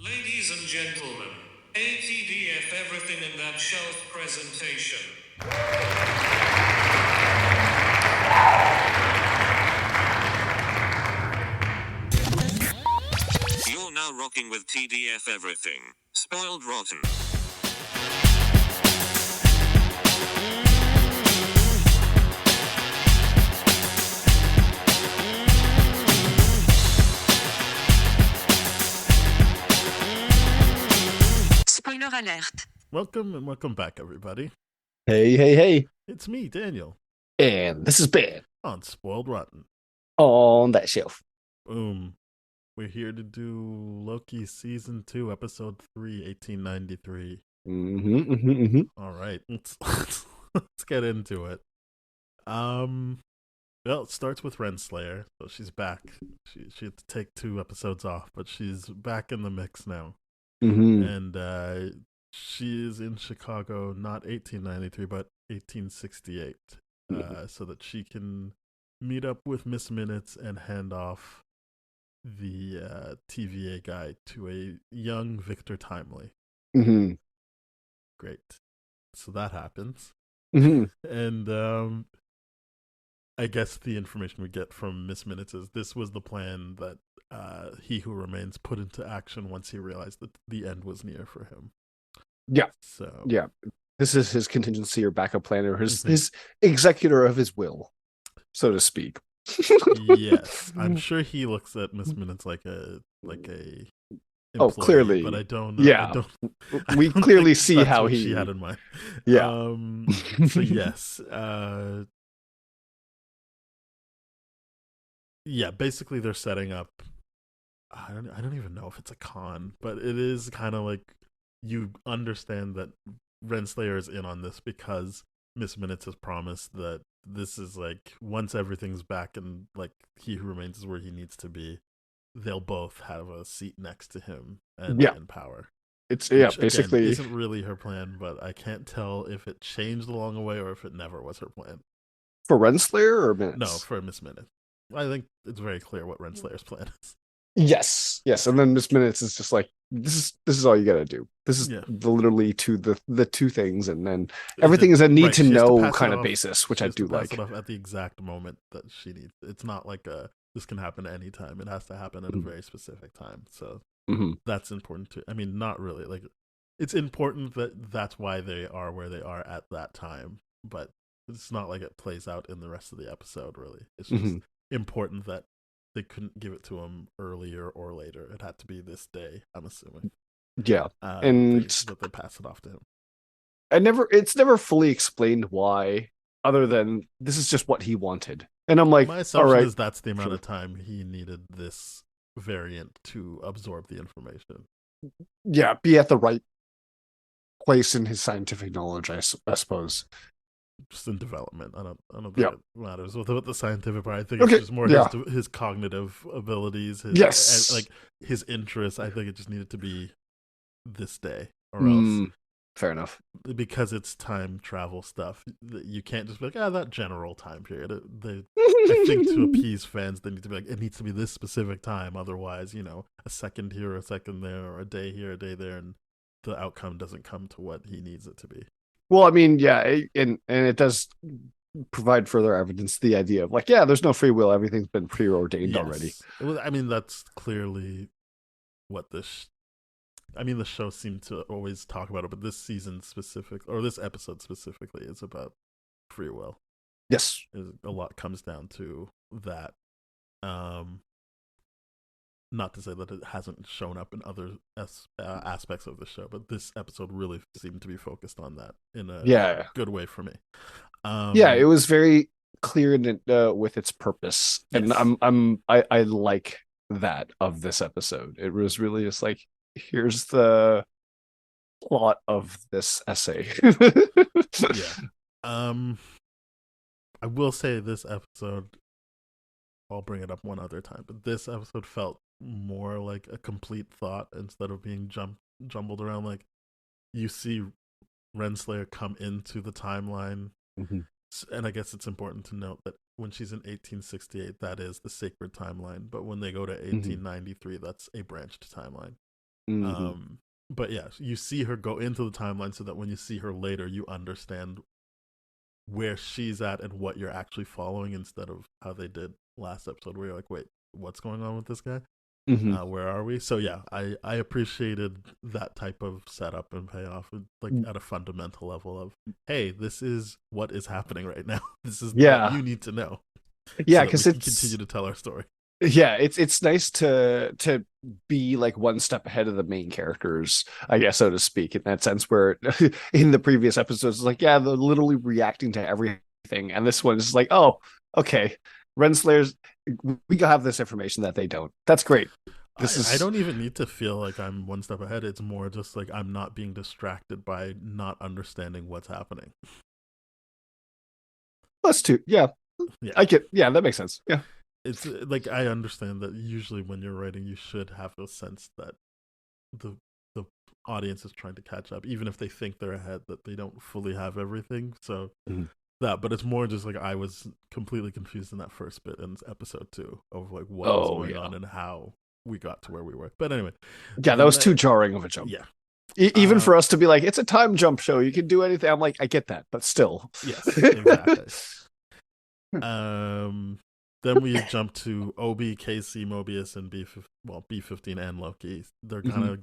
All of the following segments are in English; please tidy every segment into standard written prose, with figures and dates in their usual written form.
Ladies and gentlemen, ATDF everything in that shelf presentation. You're now rocking with TDF everything. Spoiled rotten. Spoiler alert. Welcome and welcome back, everybody. Hey. It's me, Daniel, And this is Ben on Spoiled Rotten. on that shelf. Boom. We're here to do Loki Season 2, Episode 3, 1893. All right, let's get into it. Well, it starts with Renslayer, so she's back. She had to take 2 episodes off, but she's back in the mix now. And she is in Chicago, not 1893, but 1868, so that she can meet up with Miss Minutes and hand off the TVA guy to a young Victor Timely. Great. So that happens. And I guess the information we get from Miss Minutes is this was the plan that He Who Remains put into action once he realized that the end was near for him. Yeah. So yeah, this is his contingency or backup plan, or his executor of his will, so to speak. Yes, I'm sure he looks at Miss Minutes like a employee, clearly, but I don't know. Yeah, we clearly see how she had in mind. Yeah. So yes, yeah. Basically, they're setting up. I don't even know if it's a con, but it is kind of like you understand that Renslayer is in on this because Miss Minutes has promised that this is like once everything's back and like He Who Remains is where he needs to be, they'll both have a seat next to him and in power. It's Which, basically again, isn't really her plan, but I can't tell if it changed along the way or if it never was her plan. For Renslayer or Minutes? No, for Miss Minutes. I think it's very clear what Renslayer's plan is. Yes, and then Miss Minutes is just like this is all you gotta do. This is literally the two things, and then everything is a need to know kind of basis, which I do like. It off at the exact moment that she needs. It's not like this can happen anytime. It has to happen at a very specific time. So that's important too. I mean, not really. Like, it's important that that's why they are where they are at that time, but it's not like it plays out in the rest of the episode. Really, it's just important that they couldn't give it to him earlier or later. It had to be this day, I'm assuming. Yeah, and that they pass it off to him. It's never fully explained why, other than this is just what he wanted. And I'm like, my assumption is that's the amount of time he needed this variant to absorb the information. Yeah, be at the right place in his scientific knowledge, I suppose. Just in development. I don't think it matters with the scientific part. I think it's just more his cognitive abilities, his interests. I think it just needed to be this day, or else. Fair enough. Because it's time travel stuff, you can't just be like, that general time period. I think to appease fans, they need to be like, it needs to be this specific time. Otherwise, a second here, a second there, or a day here, a day there, and the outcome doesn't come to what he needs it to be. Well, I mean, and it does provide further evidence to the idea of like, there's no free will. Everything's been preordained already. I mean, that's clearly what the show seemed to always talk about it, but this season or this episode specifically is about free will. Yes. A lot comes down to that. Not to say that it hasn't shown up in other aspects of the show, but this episode really seemed to be focused on that in a good way for me. It was very clear with its purpose, and I like that of this episode. It was really just like, here's the plot of this essay. I will say this episode, I'll bring it up one other time, but this episode felt more like a complete thought instead of being jumbled around. Like, you see Renslayer come into the timeline, and I guess it's important to note that when she's in 1868, that is the sacred timeline, but when they go to 1893, that's a branched timeline. Mm-hmm. But yeah, you see her go into the timeline so that when you see her later, you understand where she's at and what you're actually following, instead of how they did last episode where you're like, wait, what's going on with this guy? Mm-hmm. Where are we? So yeah, I appreciated that type of setup and payoff, like at a fundamental level of, hey, this is what is happening right now. This is what you need to know. Yeah, so because we can continue to tell our story. Yeah, it's nice to be like one step ahead of the main characters, I guess, so to speak, in that sense, where in the previous episodes it's like, yeah, they're literally reacting to everything, and this one is like, oh, okay, Renslayers, we have this information that they don't. That's great. I don't even need to feel like I'm one step ahead. It's more just like I'm not being distracted by not understanding what's happening. Plus two, yeah. Yeah, that makes sense. Yeah. It's like I understand that usually when you're writing, you should have a sense that the audience is trying to catch up, even if they think they're ahead, that they don't fully have everything. So but it's more just like I was completely confused in that first bit in episode 2 of like what was going on and how we got to where we were. But anyway, yeah, that was too jarring of a jump. Yeah, even for us to be like, it's a time jump show, you can do anything. I'm like, I get that, but still, yes, exactly. Then we jump to Obi, KC, Mobius, and B15 and Loki. They're kind of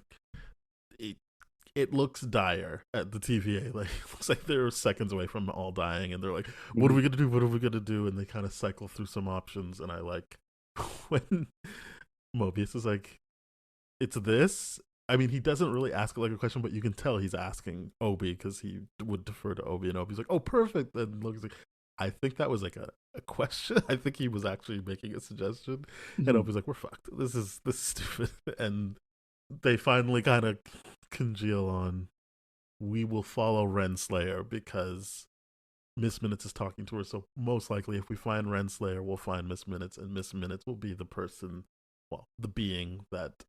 it looks dire at the TVA. Like it looks like they're seconds away from all dying, and they're like, "What are we gonna do? What are we gonna do?" And they kind of cycle through some options. And I like when Mobius is like, "It's this." I mean, he doesn't really ask it like a question, but you can tell he's asking Obi because he would defer to Obi, and Obi's like, "Oh, perfect." And Loki's like, I think that was like a question. I think he was actually making a suggestion, and Obi's like, "We're fucked. This is stupid." And they finally kind of congeal on, we will follow Renslayer because Miss Minutes is talking to her. So most likely, if we find Renslayer, we'll find Miss Minutes, and Miss Minutes will be the person, well, the being that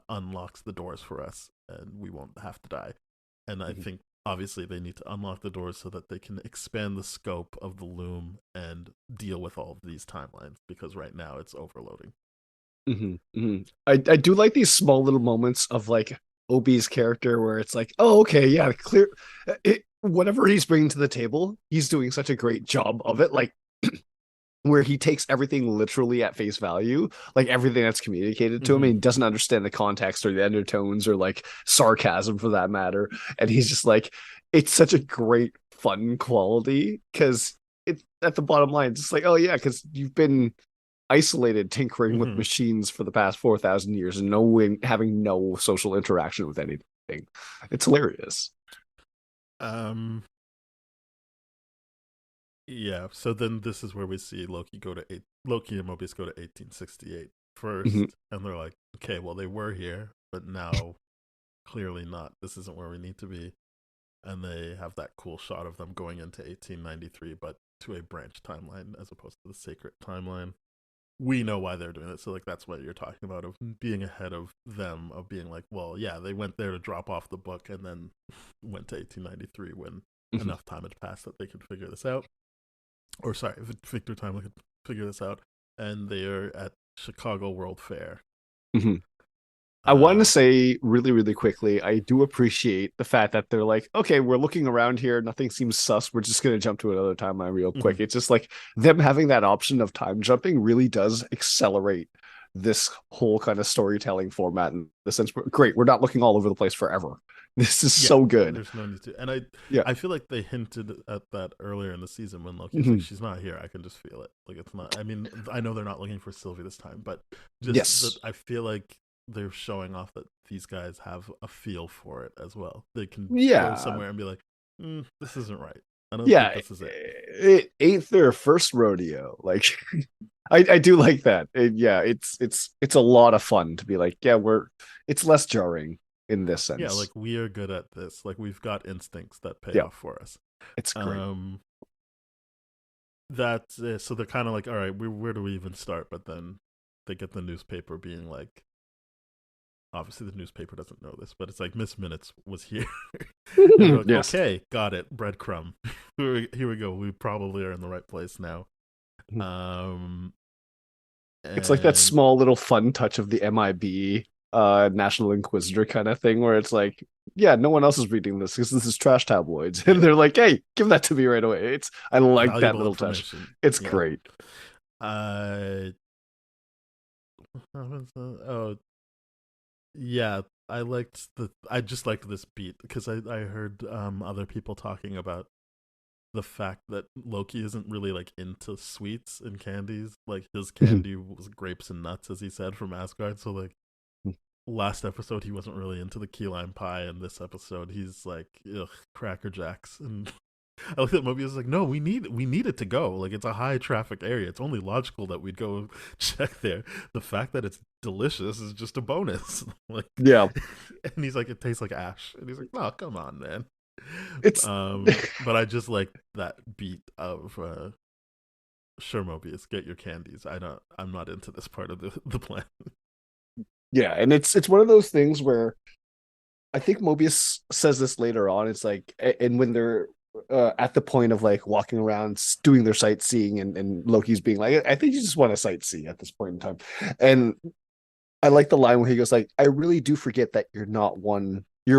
unlocks the doors for us, and we won't have to die. And I think obviously they need to unlock the doors so that they can expand the scope of the loom and deal with all of these timelines, because right now it's overloading. I do like these small little moments of like Obi's character where it's like, oh, okay, yeah, clear. Whatever he's bringing to the table, he's doing such a great job of it. Like where he takes everything literally at face value, like everything that's communicated to him, and he doesn't understand the context or the undertones or like sarcasm for that matter. And he's just like, it's such a great fun quality because it's at the bottom line, it's just like, oh yeah, because you've been isolated tinkering with machines for the past 4,000 years and having no social interaction with anything. It's hilarious. Yeah, so then this is where we see Loki and Mobius go to 1868 first, and they're like, okay, well, they were here, but now clearly not. This isn't where we need to be. And they have that cool shot of them going into 1893, but to a branch timeline as opposed to the sacred timeline. We know why they're doing it. So like that's what you're talking about, of being ahead of them, of being like, well, yeah, they went there to drop off the book and then went to 1893 when enough time had passed that they could figure this out. Or sorry, Victor Timely could figure this out. And they are at Chicago World Fair. I want to say really, really quickly, I do appreciate the fact that they're like, okay, we're looking around here. Nothing seems sus. We're just going to jump to another timeline real quick. It's just like them having that option of time jumping really does accelerate this whole kind of storytelling format in the sense, great, we're not looking all over the place forever. This is so good. There's no need to. And I feel like they hinted at that earlier in the season when Loki's like, she's not here. I can just feel it. Like it's not, I mean, I know they're not looking for Sylvie this time, but just I feel like they're showing off that these guys have a feel for it as well. They can go somewhere and be like, this isn't right. I don't think this is it. It ain't their first rodeo. Like I do like that. It's a lot of fun to be like, it's less jarring in this sense. Yeah, like we are good at this. Like we've got instincts that pay off for us. It's great. That's it. So they're kind of like, all right, where do we even start? But then they get the newspaper being like, obviously the newspaper doesn't know this, but it's like Miss Minutes was here. Like, okay, got it. Breadcrumb. Here we go. We probably are in the right place now. It's like that small little fun touch of the MIB National Inquisitor kind of thing, where it's like, yeah, no one else is reading this because this is trash tabloids, and they're like, hey, give that to me right away. I like that Valuable little touch. information. It's Yeah. great. Oh, yeah. I just liked this beat because I heard other people talking about the fact that Loki isn't really like into sweets and candies. Like his candy was grapes and nuts, as he said, from Asgard. So like last episode he wasn't really into the key lime pie, and this episode he's like, ugh, Cracker Jacks. And I looked at Mobius like, no, we need it to go. Like it's a high traffic area. It's only logical that we'd go check there. The fact that it's delicious is just a bonus. Like Yeah. And he's like, it tastes like ash. And he's like, no, come on, man. It's But I just like that beat of sure, Mobius, get your candies. I'm not into this part of the plan. yeah, and it's one of those things where I think Mobius says this later on. It's like, and when they're at the point of like walking around doing their sightseeing, and Loki's being like, I think you just want to sightsee at this point in time. And I like the line where he goes like, I really do forget that you're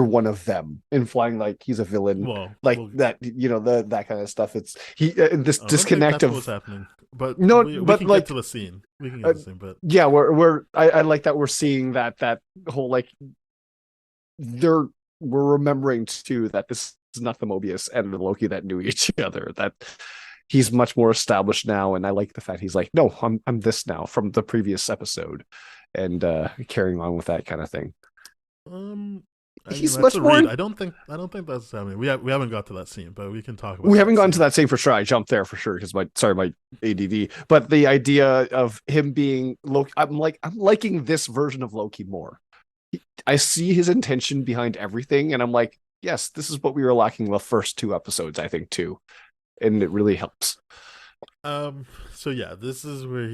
one of them, implying like he's a villain, that, that kind of stuff. It's this disconnect of what's happening, but no, we but can like get to the scene. We can get to the scene, but yeah, I like that we're seeing that whole like we're remembering too that this is not the Mobius and the Loki that knew each other. That he's much more established now, and I like the fact he's like, no, I'm this now from the previous episode, and carrying on with that kind of thing. He's much more. I don't think that's. I mean, we haven't got to that scene, but we can talk about. We haven't gotten to that scene for sure. I jumped there for sure because my ADD. But the idea of him being Loki, I'm liking this version of Loki more. I see his intention behind everything, and I'm like, yes, this is what we were lacking the first 2 episodes, I think, too, and it really helps. So yeah, this is where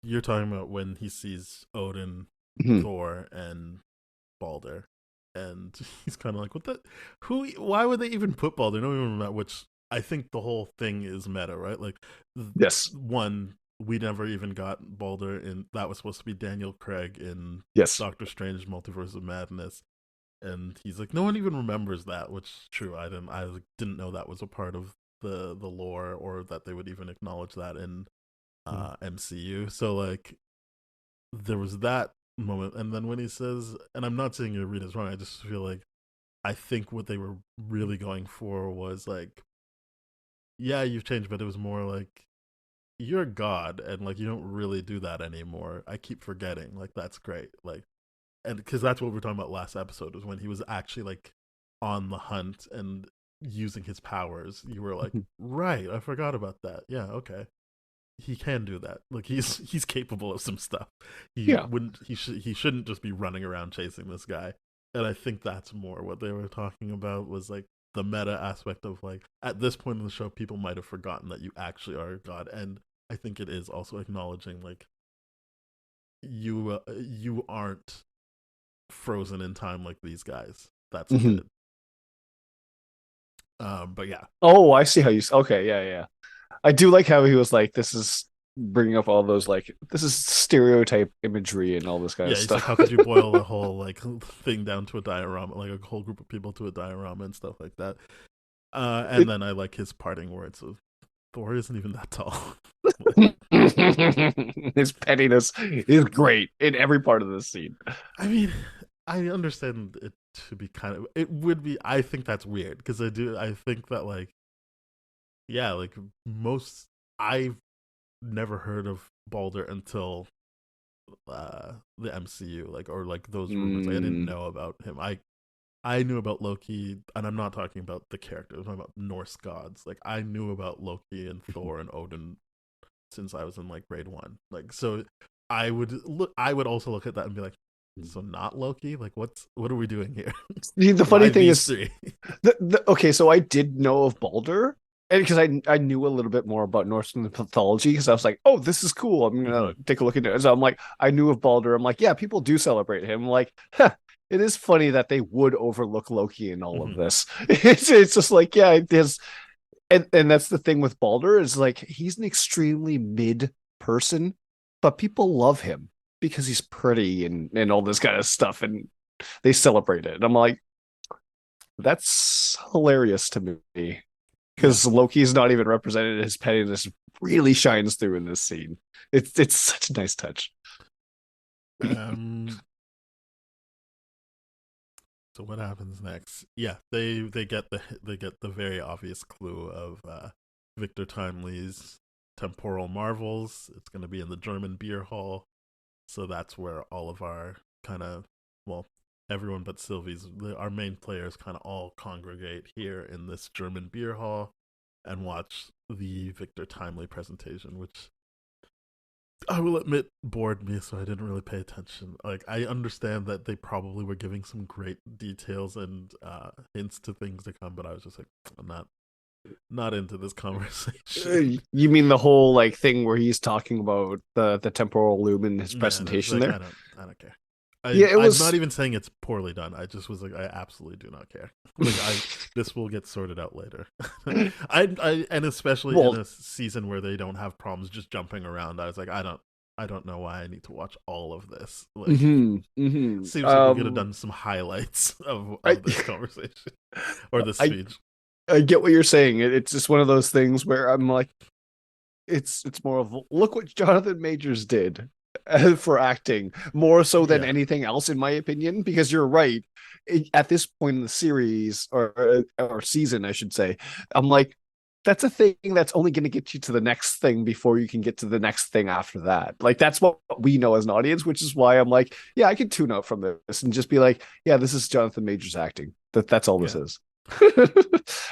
you're talking about when he sees Odin, Thor, and Balder, and he's kind of like, what the, why would they even put Balder? No one even met, which I think the whole thing is meta, right? Like, yes, one, we never even got Balder in, that was supposed to be Daniel Craig in Doctor Strange Multiverse of Madness, and he's like, no one even remembers that, which is true. I didn't know that was a part of the lore, or that they would even acknowledge that in MCU. So like, there was that moment, and then when he says, and I'm not saying your read is wrong, I just feel like I think what they were really going for was like, yeah, you've changed, but it was more like, you're a god, and like, you don't really do that anymore. I keep forgetting. Like, that's great. Like, and because that's what we were talking about last episode, was when he was actually like on the hunt and using his powers. You were like, right, I forgot about that. Yeah, okay. He can do that. Like, he's capable of some stuff. He shouldn't just be running around chasing this guy. And I think that's more what they were talking about, was like the meta aspect of like, at this point in the show, people might have forgotten that you actually are a god. And I think it is also acknowledging like, you aren't frozen in time like these guys. That's good. But yeah. Oh, I see how you. Okay, yeah. I do like how he was like, this is bringing up all those like, this is stereotype imagery and all this kind of stuff. Like, how could you boil the whole like thing down to a diorama, like a whole group of people to a diorama and stuff like that. Then I like his parting words of, Thor isn't even that tall. His pettiness is great in every part of this scene. I mean, I understand it to be kind of, it would be, I think that's weird, because I think that like, yeah, like I've never heard of Balder until the MCU, like, or like those rumors. Like, I didn't know about him. I knew about Loki, and I'm not talking about the character, I'm talking about Norse gods. Like, I knew about Loki and Thor and Odin since I was in like grade 1. Like, so I would also look at that and be like, so not Loki? Like, what are we doing here? The funny thing is, okay, so I did know of Balder, and because I knew a little bit more about Norse mythology, because I was like, oh, this is cool, I'm gonna take a look into it. So I'm like, I knew of Balder. I'm like, yeah, people do celebrate him. I'm like, it is funny that they would overlook Loki in all of this. It's just like, yeah, it is. And that's the thing with Balder, is like, he's an extremely mid person, but people love him. because he's pretty and all this kind of stuff, and they celebrate it. And I'm like, that's hilarious to me Yeah. because Loki's not even represented. His pettiness really shines through in this scene. It's such a nice touch. Um. So what happens next? Yeah, they get the very obvious clue of Victor Timely's temporal marvels. It's going to be in the German beer hall, so that's where all of our kind of, well, everyone but Sylvie's, our main players kind of all congregate here in this German beer hall and watch the Victor Timely presentation, which I will admit bored me, so I didn't really pay attention. Like, I understand that they probably were giving some great details and hints to things to come, but I was just like, I'm not into this conversation. You mean the whole like thing where he's talking about the temporal loom in his Man, it's presentation like there? I don't care. Yeah, it I'm not was. even saying it's poorly done. I just was like, I absolutely do not care. Like, this will get sorted out later. And especially in Well, a season where they don't have problems just jumping around, I was like, I don't know why I need to watch all of this. Like, mm-hmm. seems like we could have done some highlights I, of this conversation or this I speech. I get what you're saying. It's just one of those things where I'm like, it's more of look what Jonathan Majors did for acting, more so than Yeah, anything else, in my opinion. Because you're right, at this point in the series or season, I should say, I'm like, that's a thing that's only going to get you to the next thing before you can get to the next thing after that. Like that's what we know as an audience, which is why I'm like, yeah, I can tune out from this and just be like, yeah, this is Jonathan Majors acting. That's all this yeah, is.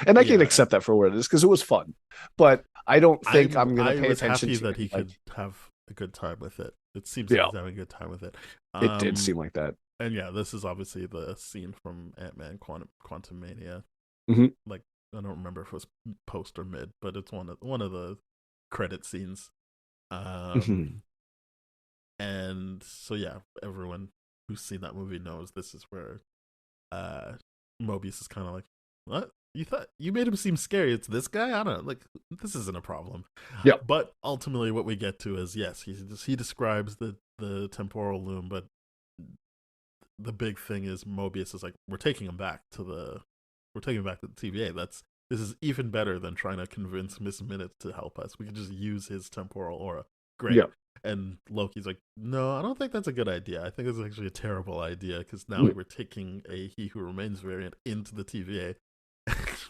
And I can yeah. accept that for what it is because it was fun. But I don't think I'm gonna I pay was attention happy to that it. he Like, could have a good time with it. It seems like yeah, he's having a good time with it. it did Um, seem like that. and yeah, this is obviously the scene from Ant-Man Quantum Mania. Mm-hmm. Like, I don't remember if it was post or mid, but it's one of the credit scenes. Um, Mm-hmm. and so yeah, everyone who's seen that movie knows this is where uh Mobius is kind of like, what? You thought you made him seem scary? It's this guy? I don't know. Like, this isn't a problem. Yeah. But ultimately, what we get to is, yes, he describes the temporal loom, but the big thing is Mobius is like, we're taking him back to the TVA. This is even better than trying to convince Miss Minutes to help us. We can just use his temporal aura. Great. Yeah. And Loki's like, no, I don't think that's a good idea. I think it's actually a terrible idea because now we're taking a He Who Remains variant into the TVA.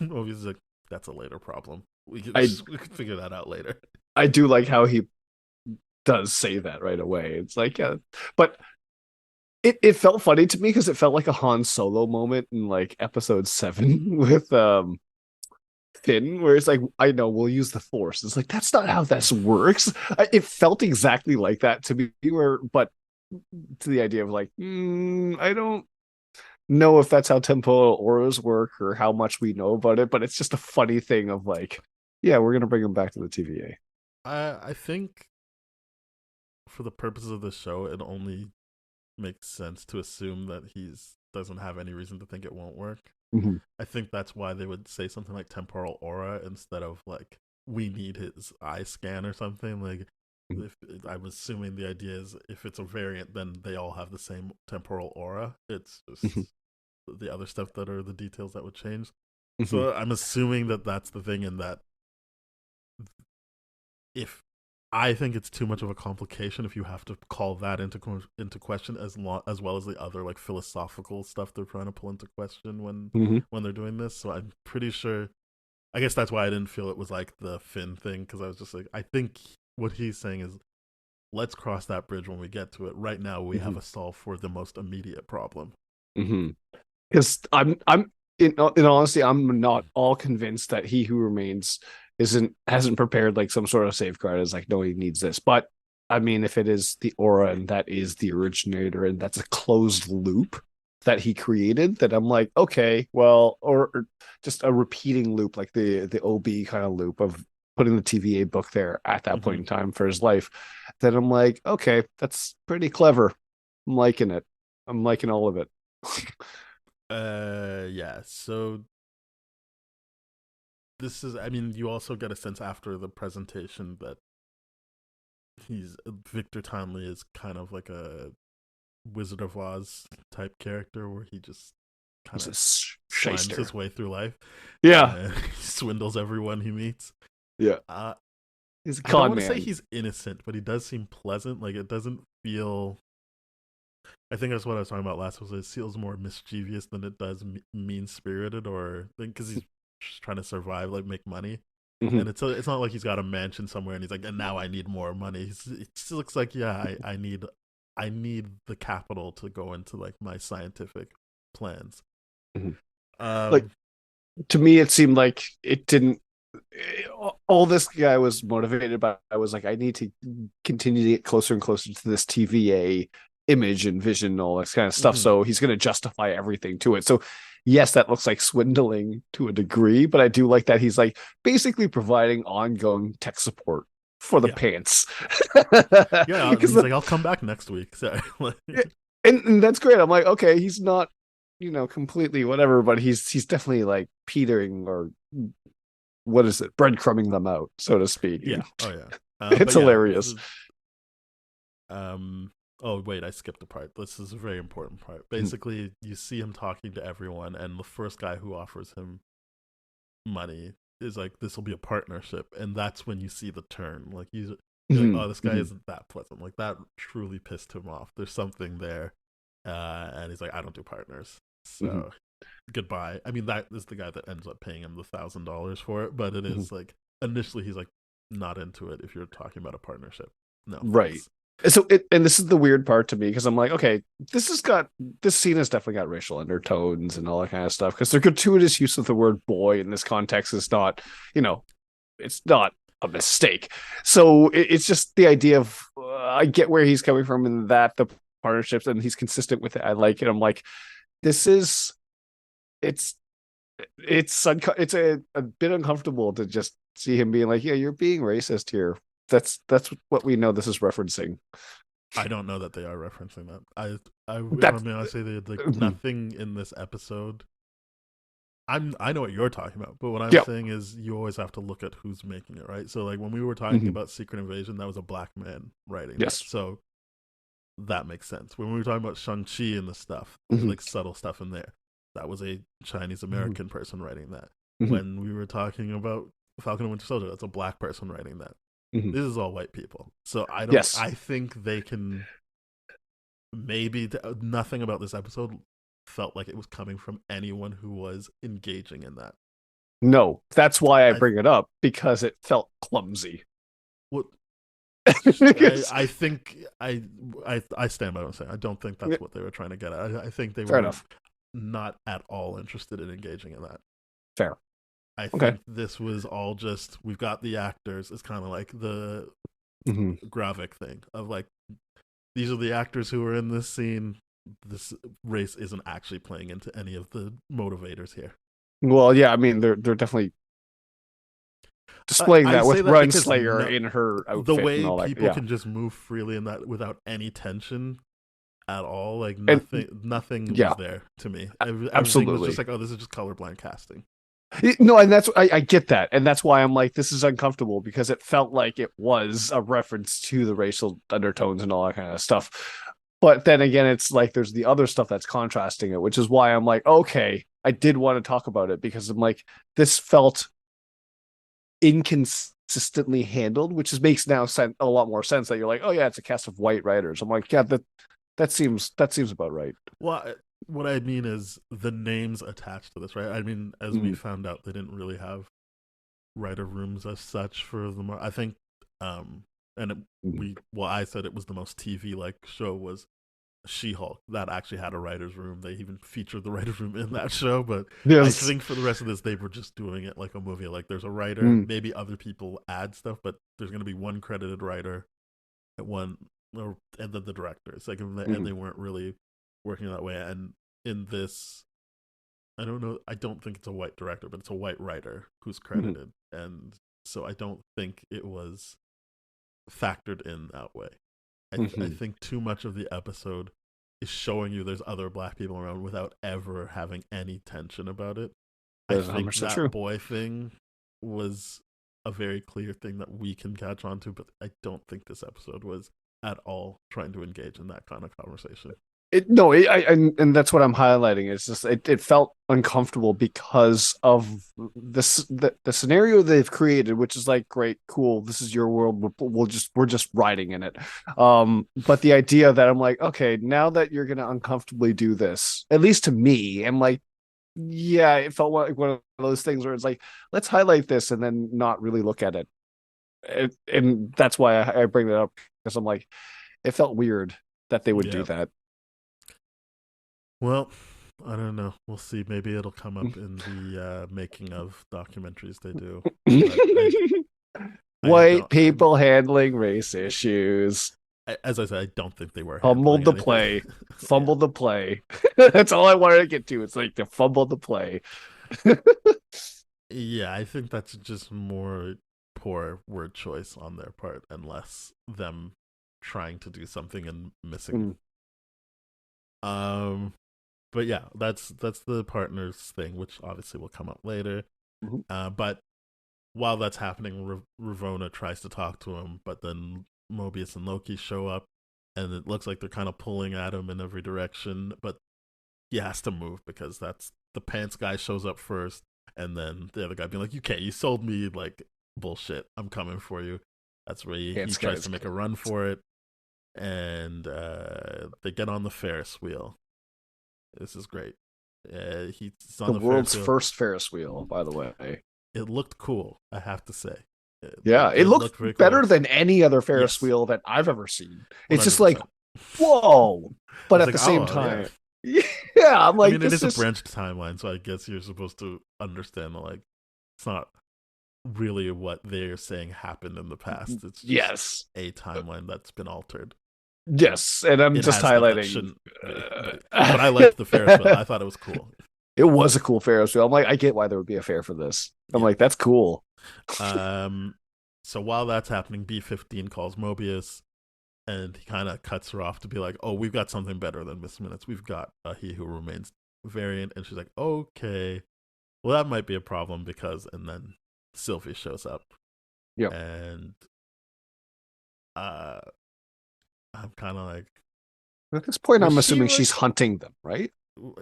Mobius is like, that's a later problem. We can I figure that out later. I do like how he does say that right away. It's like, yeah, but it felt funny to me because it felt like a Han Solo moment in like episode 7 with Finn, where it's like, I know we'll use the Force. It's like that's not how this works. It felt exactly like that to me, where but to the idea of like, I don't know if that's how temporal auras work or how much we know about it, but it's just a funny thing of like, yeah, we're gonna bring him back to the TVA. I think for the purposes of the show, it only makes sense to assume that he's doesn't have any reason to think it won't work. Mm-hmm. I think that's why they would say something like temporal aura instead of like we need his eye scan or something. Like, if I'm assuming the idea is if it's a variant, then they all have the same temporal aura. It's just the other stuff that are the details that would change. Mm-hmm. So I'm assuming that that's the thing, and that if I think it's too much of a complication if you have to call that into question as well as the other like philosophical stuff they're trying to pull into question Mm-hmm. when they're doing this. So I'm pretty sure. I guess that's why I didn't feel it was like the Finn thing because I was just like, I think what he's saying is let's cross that bridge when we get to it. Right now we have a solve for the most immediate problem. Mm-hmm. Because I'm in honesty, I'm not all convinced that He Who Remains hasn't prepared like some sort of safeguard as like, no, he needs this. But I mean, if it is the aura and that is the originator and that's a closed loop that he created, that I'm like, okay, well, or just a repeating loop like the OB kind of loop of putting the TVA book there at that point in time for his life, then I'm like, okay, that's pretty clever. I'm liking it. I'm liking all of it. Yeah. So this is, I mean, you also get a sense after the presentation that he's Victor Townley is kind of like a Wizard of Oz type character where he just kind of slimes his way through life. Yeah, he swindles everyone he meets. yeah. He's a con I don't want man. to say he's innocent, but he does seem pleasant. Like it doesn't feel. I think that's what I was talking about last. Was it feels more mischievous than it does mean spirited, or because he's just trying to survive, like make money. And it's not like he's got a mansion somewhere and he's like, and now I need more money. It just looks like, yeah, I need the capital to go into like my scientific plans. Like to me, it seemed like it didn't. All this guy was motivated by, I was like, I need to continue to get closer and closer to this TVA image and vision and all this kind of stuff. So he's going to justify everything to it. So yes, that looks like swindling to a degree, but I do like that he's like basically providing ongoing tech support for the pants. Yeah, he's like, I'll come back next week. So, and that's great. I'm like, okay, he's not, completely whatever, but he's definitely like petering or what is it, breadcrumbing them out, so to speak. Yeah. Oh yeah. It's hilarious. Oh wait, I skipped a part. This is a very important part. Basically, you see him talking to everyone, and the first guy who offers him money is like, "This will be a partnership," and that's when you see the turn. Like you're like, "Oh, this guy isn't that pleasant." Like that truly pissed him off. There's something there, and he's like, "I don't do partners." So goodbye. I mean, that is the guy that ends up paying him the $1,000 for it, but it is like initially he's like not into it if you're talking about a partnership. No, right. So and this is the weird part to me because I'm like, okay, this scene has definitely got racial undertones and all that kind of stuff because their gratuitous use of the word boy in this context is not, it's not a mistake. So it's just the idea of I get where he's coming from and that the partnerships and he's consistent with it. I like it. I'm like, this is it's a bit uncomfortable to just see him being like, yeah, you're being racist here. That's what we know this is referencing. I don't know that they are referencing that. I say that like nothing in this episode. I know what you're talking about, but what I'm saying is you always have to look at who's making it, right? So like when we were talking about Secret Invasion, that was a black man writing. Yes. That. So that makes sense. When we were talking about Shang-Chi and the stuff, like subtle stuff in there, that was a Chinese American person writing that. When we were talking about Falcon and Winter Soldier, that's a black person writing that. This is all white people. So I don't. Yes. I think they can. Maybe nothing about this episode felt like it was coming from anyone who was engaging in that. No, that's why I bring it up because it felt clumsy. What? I think I stand by what I'm saying. I don't think that's what they were trying to get at. I think they were not at all interested in engaging in that. Fair. I think this was all just, we've got the actors. It's kind of like the Gravik thing of like, these are the actors who are in this scene. This race isn't actually playing into any of the motivators here. Well, yeah, I mean, they're definitely displaying that with Runslayer in her outfit. The way and all people that. can just move freely in that without any tension at all. Like nothing was there to me. Everything was just like, oh, this is just colorblind casting. No, and that's I get that, and that's why I'm like, this is uncomfortable because it felt like it was a reference to the racial undertones and all that kind of stuff. But then again, it's like there's the other stuff that's contrasting it, which is why I'm like, okay, I did want to talk about it because I'm like, this felt inconsistently handled, which makes now a lot more sense that you're like, oh yeah, it's a cast of white writers. I'm like, yeah, that seems about right. Well, what I mean is the names attached to this, right? I mean, as we found out, they didn't really have writer rooms as such for the. I think, I said it was the most TV-like show was She-Hulk. That actually had a writer's room. They even featured the writer's room in that show. But I think for the rest of this, they were just doing it like a movie. Like there's a writer, maybe other people add stuff, but there's going to be one credited writer, and then the directors. Like, and they weren't really working that way. And in this, I don't know, I don't think it's a white director, but it's a white writer who's credited. And so I don't think it was factored in that way. I think too much of the episode is showing you there's other black people around without ever having any tension about it. I think that boy thing was a very clear thing that we can catch on to, but I don't think this episode was at all trying to engage in that kind of conversation. And that's what I'm highlighting. It's just it felt uncomfortable because of the scenario they've created, which is like, great, cool, this is your world. We're just riding in it. But the idea that I'm like, okay, now that you're gonna uncomfortably do this, at least to me, I'm like, yeah, it felt like one of those things where it's like, let's highlight this and then not really look at it. And that's why I bring that up, because I'm like, it felt weird that they would do that. Well, I don't know. We'll see. Maybe it'll come up in the making of documentaries they do. White people handling race issues. As I said, I don't think they were. Fumbled the play. Fumbled the play. That's all I wanted to get to. It's like the fumbled the play. Yeah, I think that's just more poor word choice on their part and less them trying to do something and missing. But yeah, that's the partners thing, which obviously will come up later. But while that's happening, Ravonna tries to talk to him, but then Mobius and Loki show up, and it looks like they're kind of pulling at him in every direction, but he has to move because that's the pants guy shows up first, and then the other guy being like, you sold me like bullshit, I'm coming for you. That's where he tries to make a run for it, and they get on the Ferris wheel. This is great. He's on the world's first Ferris wheel, by the way. It looked cool, I have to say. It looked better than any other Ferris wheel that I've ever seen. It's 100%. Just like, whoa! But at the same time, I'm like, it is a branched timeline, so I guess you're supposed to understand that, like, it's not really what they're saying happened in the past. It's just a timeline that's been altered. Yes, and I'm just highlighting. But I liked the Ferris wheel. I thought it was cool. It was a cool Ferris wheel. I'm like, I get why there would be a fair for this. I'm like, that's cool. So while that's happening, B-15 calls Mobius, and he kind of cuts her off to be like, oh, we've got something better than Miss Minutes. We've got a He Who Remains variant. And she's like, okay, well, that might be a problem because, and then Sylvie shows up. Yeah. And I'm kind of like, at this point, I'm assuming she's hunting them, right?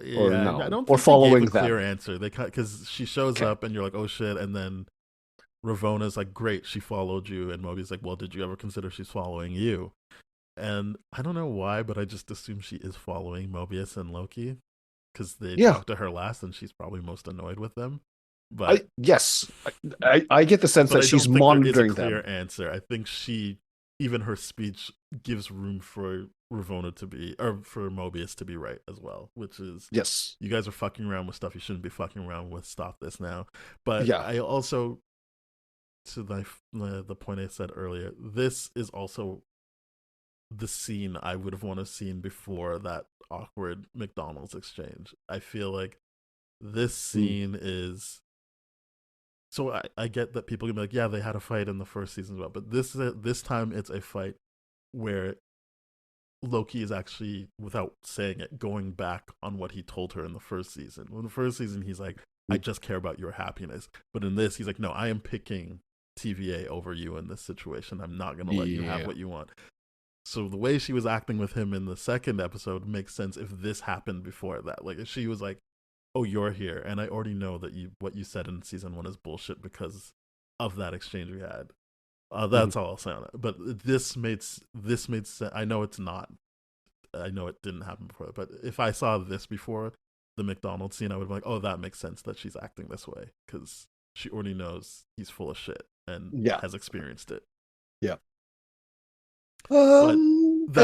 Yeah, or no? I don't think or following they gave a clear answer. They because she shows up and you're like, oh shit, and then Ravonna's like, great, she followed you, and Mobius like, well, did you ever consider she's following you? And I don't know why, but I just assume she is following Mobius and Loki because they talked to her last, and she's probably most annoyed with them. But I get the sense that she's monitoring them. Clear answer. I think even her speech gives room for Ravonna to be, or for Mobius to be right as well, which is, yes, you guys are fucking around with stuff you shouldn't be fucking around with. Stop this now. But I also, to the point I said earlier, this is also the scene I would have wanted to seen before that awkward McDonald's exchange. I feel like this scene is. So I get that people can be like, yeah, they had a fight in the first season as well, but this time it's a fight where Loki is actually, without saying it, going back on what he told her in the first season. In the first season, he's like, I just care about your happiness. But in this, he's like, no, I am picking TVA over you in this situation. I'm not going to let you have what you want. So the way she was acting with him in the second episode makes sense if this happened before that. Like, if she was like, oh, you're here, and I already know that what you said in season 1 is bullshit because of that exchange we had. That's all I'll say on it. But this made sense. I know it's not. I know it didn't happen before. But if I saw this before the McDonald's scene, I would be like, oh, that makes sense that she's acting this way because she already knows he's full of shit and has experienced it. Yeah. I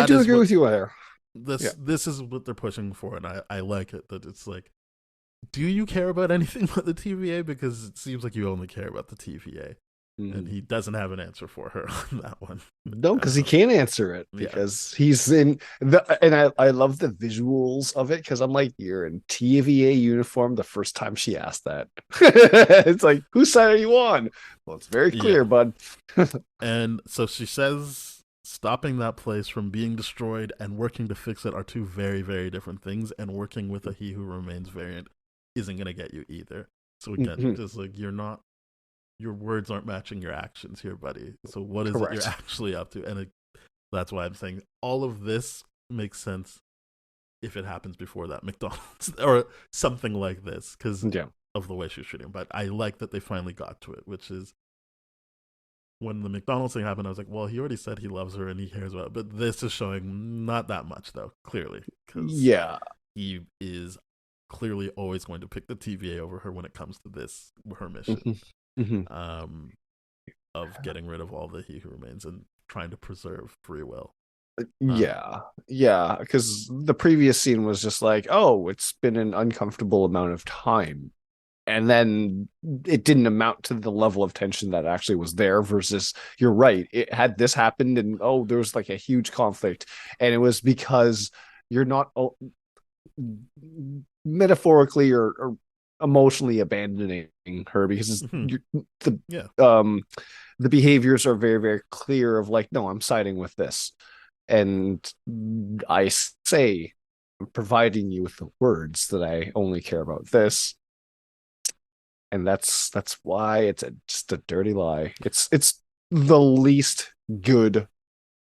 do agree with you there. This is what they're pushing for, and I like it. That it's like, do you care about anything but the TVA? Because it seems like you only care about the TVA. And he doesn't have an answer for her on that one. No, because he can't answer it because he's in and I love the visuals of it because I'm like, you're in TVA uniform the first time she asked that. It's like, whose side are you on? Well, it's very clear, bud. And so she says stopping that place from being destroyed and working to fix it are two very, very different things, and working with a He Who Remains variant isn't going to get you either. So again, just like, you're not your words aren't matching your actions here, buddy. So what is it you're Correct. actually up to? And that's why I'm saying all of this makes sense if it happens before that McDonald's or something like this, because of the way she's shooting. But I like that they finally got to it, which is when the McDonald's thing happened, I was like, well, he already said he loves her and he cares about it. But this is showing not that much, though, clearly. Yeah. He is clearly always going to pick the TVA over her when it comes to this, her mission of getting rid of all the He Who Remains and trying to preserve free will. Yeah, because the previous scene was just like, oh, it's been an uncomfortable amount of time. And then it didn't amount to the level of tension that actually was there versus, you're right, it had this happened and, oh, there was like a huge conflict. And it was because you're not metaphorically or emotionally abandoning her, because the behaviors are very, very clear of like, no, I'm siding with this. And I say, I'm providing you with the words that I only care about this. And that's why it's just a dirty lie. It's the least good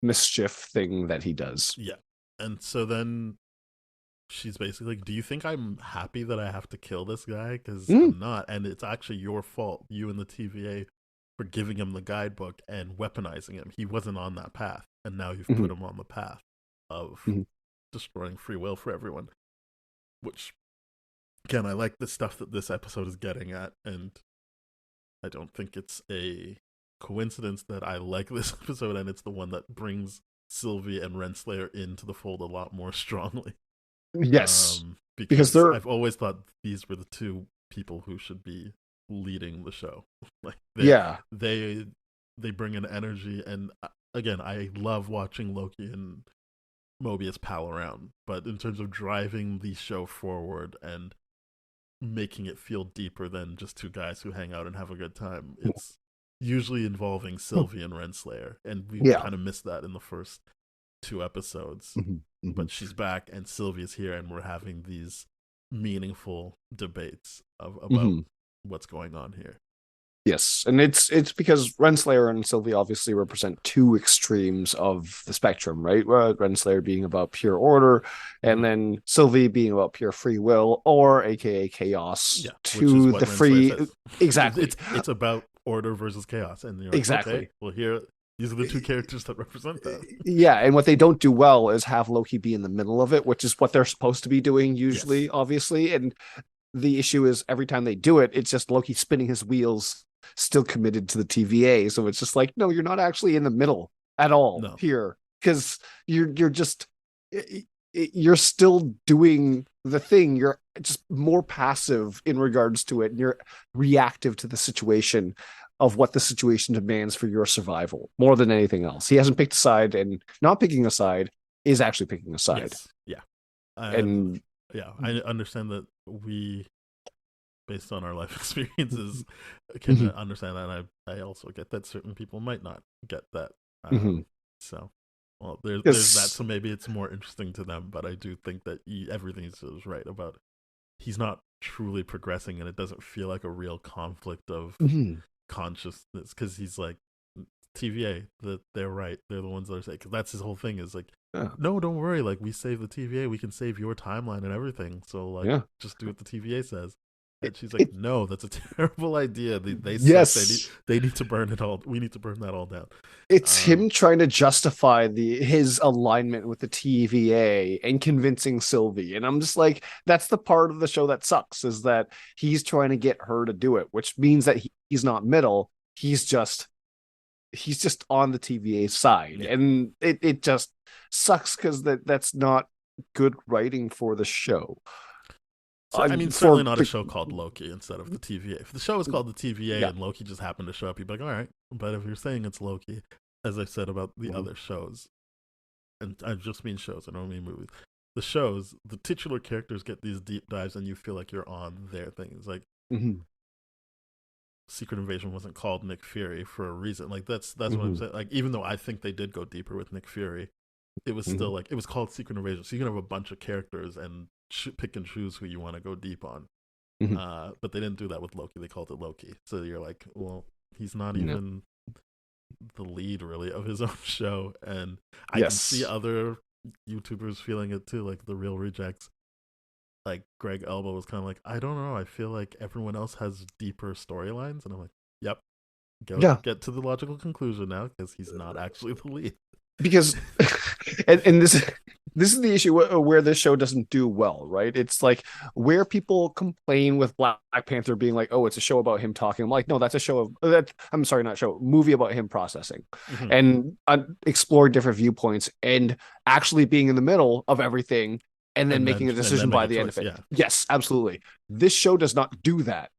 mischief thing that he does. Yeah. And so then she's basically like, do you think I'm happy that I have to kill this guy? Because I'm not. And it's actually your fault, you and the TVA, for giving him the guidebook and weaponizing him. He wasn't on that path. And now you've put him on the path of destroying free will for everyone. Which, again, I like the stuff that this episode is getting at. And I don't think it's a coincidence that I like this episode, and it's the one that brings Sylvie and Renslayer into the fold a lot more strongly. Yes, because I've always thought these were the two people who should be leading the show. Like they bring an energy, and again, I love watching Loki and Mobius pal around, but in terms of driving the show forward and making it feel deeper than just two guys who hang out and have a good time, it's usually involving Sylvie and Renslayer, and we kind of missed that in the first two episodes. But she's back and Sylvie's here, and we're having these meaningful debates about what's going on here. Yes, and it's because Renslayer and Sylvie obviously represent two extremes of the spectrum, right? Renslayer being about pure order, and then Sylvie being about pure free will, or aka chaos, to the free. Exactly, it's about order versus chaos, and you're like, exactly. Okay, well, here these are the two characters that represent that. Yeah, and what they don't do well is have Loki be in the middle of it, which is what they're supposed to be doing usually, obviously. And the issue is every time they do it, it's just Loki spinning his wheels, still committed to the TVA. So it's just like, no, you're not actually in the middle at all here, because you're still doing the thing. You're just more passive in regards to it, and you're reactive to the situation of what the situation demands for your survival more than anything else. He hasn't picked a side, and not picking a side is actually picking a side. Yes. Yeah. I understand that we, based on our life experiences, can understand that. And I also get that certain people might not get that. So, well, there's that. So maybe it's more interesting to them, but I do think that everything is right about, he's not truly progressing, and it doesn't feel like a real conflict of consciousness, because he's like, TVA, they're right, they're the ones that are saying, because that's his whole thing, is like, no, don't worry, like, we save the TVA, we can save your timeline and everything, so like just do what the TVA says. And she's like, no, that's a terrible idea. They need to burn it all. We need to burn that all down. It's him trying to justify his alignment with the TVA and convincing Sylvie. And I'm just like, that's the part of the show that sucks, is that he's trying to get her to do it, which means that he's not middle. He's just on the TVA side. Yeah. And it just sucks, because that's not good writing for the show. So, I mean, certainly not a show called Loki instead of the TVA. If the show was called the TVA and Loki just happened to show up, you'd be like, all right. But if you're saying it's Loki, as I said about the other shows, and I just mean shows, I don't mean movies. The shows, the titular characters get these deep dives, and you feel like you're on their things. Like, Secret Invasion wasn't called Nick Fury for a reason. Like, that's what I'm saying. Like, even though I think they did go deeper with Nick Fury, it was still like, it was called Secret Invasion. So you can have a bunch of characters and pick and choose who you want to go deep on. But they didn't do that with Loki. They called it Loki. So you're like, well, He's not even the lead really of his own show, and I Yes. can see other YouTubers feeling it too, like the Real Rejects. Like Greg Elbow was kind of like, I don't know, I feel like everyone else has deeper storylines, and I'm like, yep, get to the logical conclusion now, because he's not actually the lead. Because and this is the issue where this show doesn't do well, right? It's like where people complain with Black Panther being like, oh, it's a show about him talking. I'm like, no, that's a show of that. I'm sorry, not show, movie about him processing and explore different viewpoints and actually being in the middle of everything and then making a decision by the end of it. Yeah. Yes, absolutely. This show does not do that.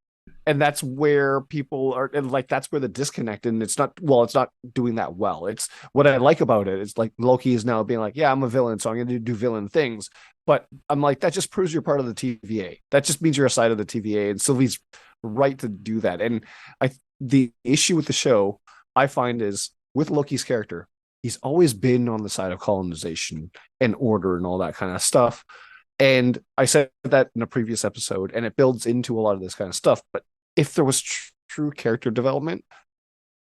And that's where people are, and like that's where the disconnect, and it's not doing that well. It's what I like about it. It's like Loki is now being like, yeah, I'm a villain, so I'm going to do villain things. But I'm like, that just proves you're part of the TVA. That just means you're a side of the TVA, and Sylvie's right to do that. And the issue with the show I find is with Loki's character, he's always been on the side of colonization and order and all that kind of stuff. And I said that in a previous episode, and it builds into a lot of this kind of stuff. But if there was true character development,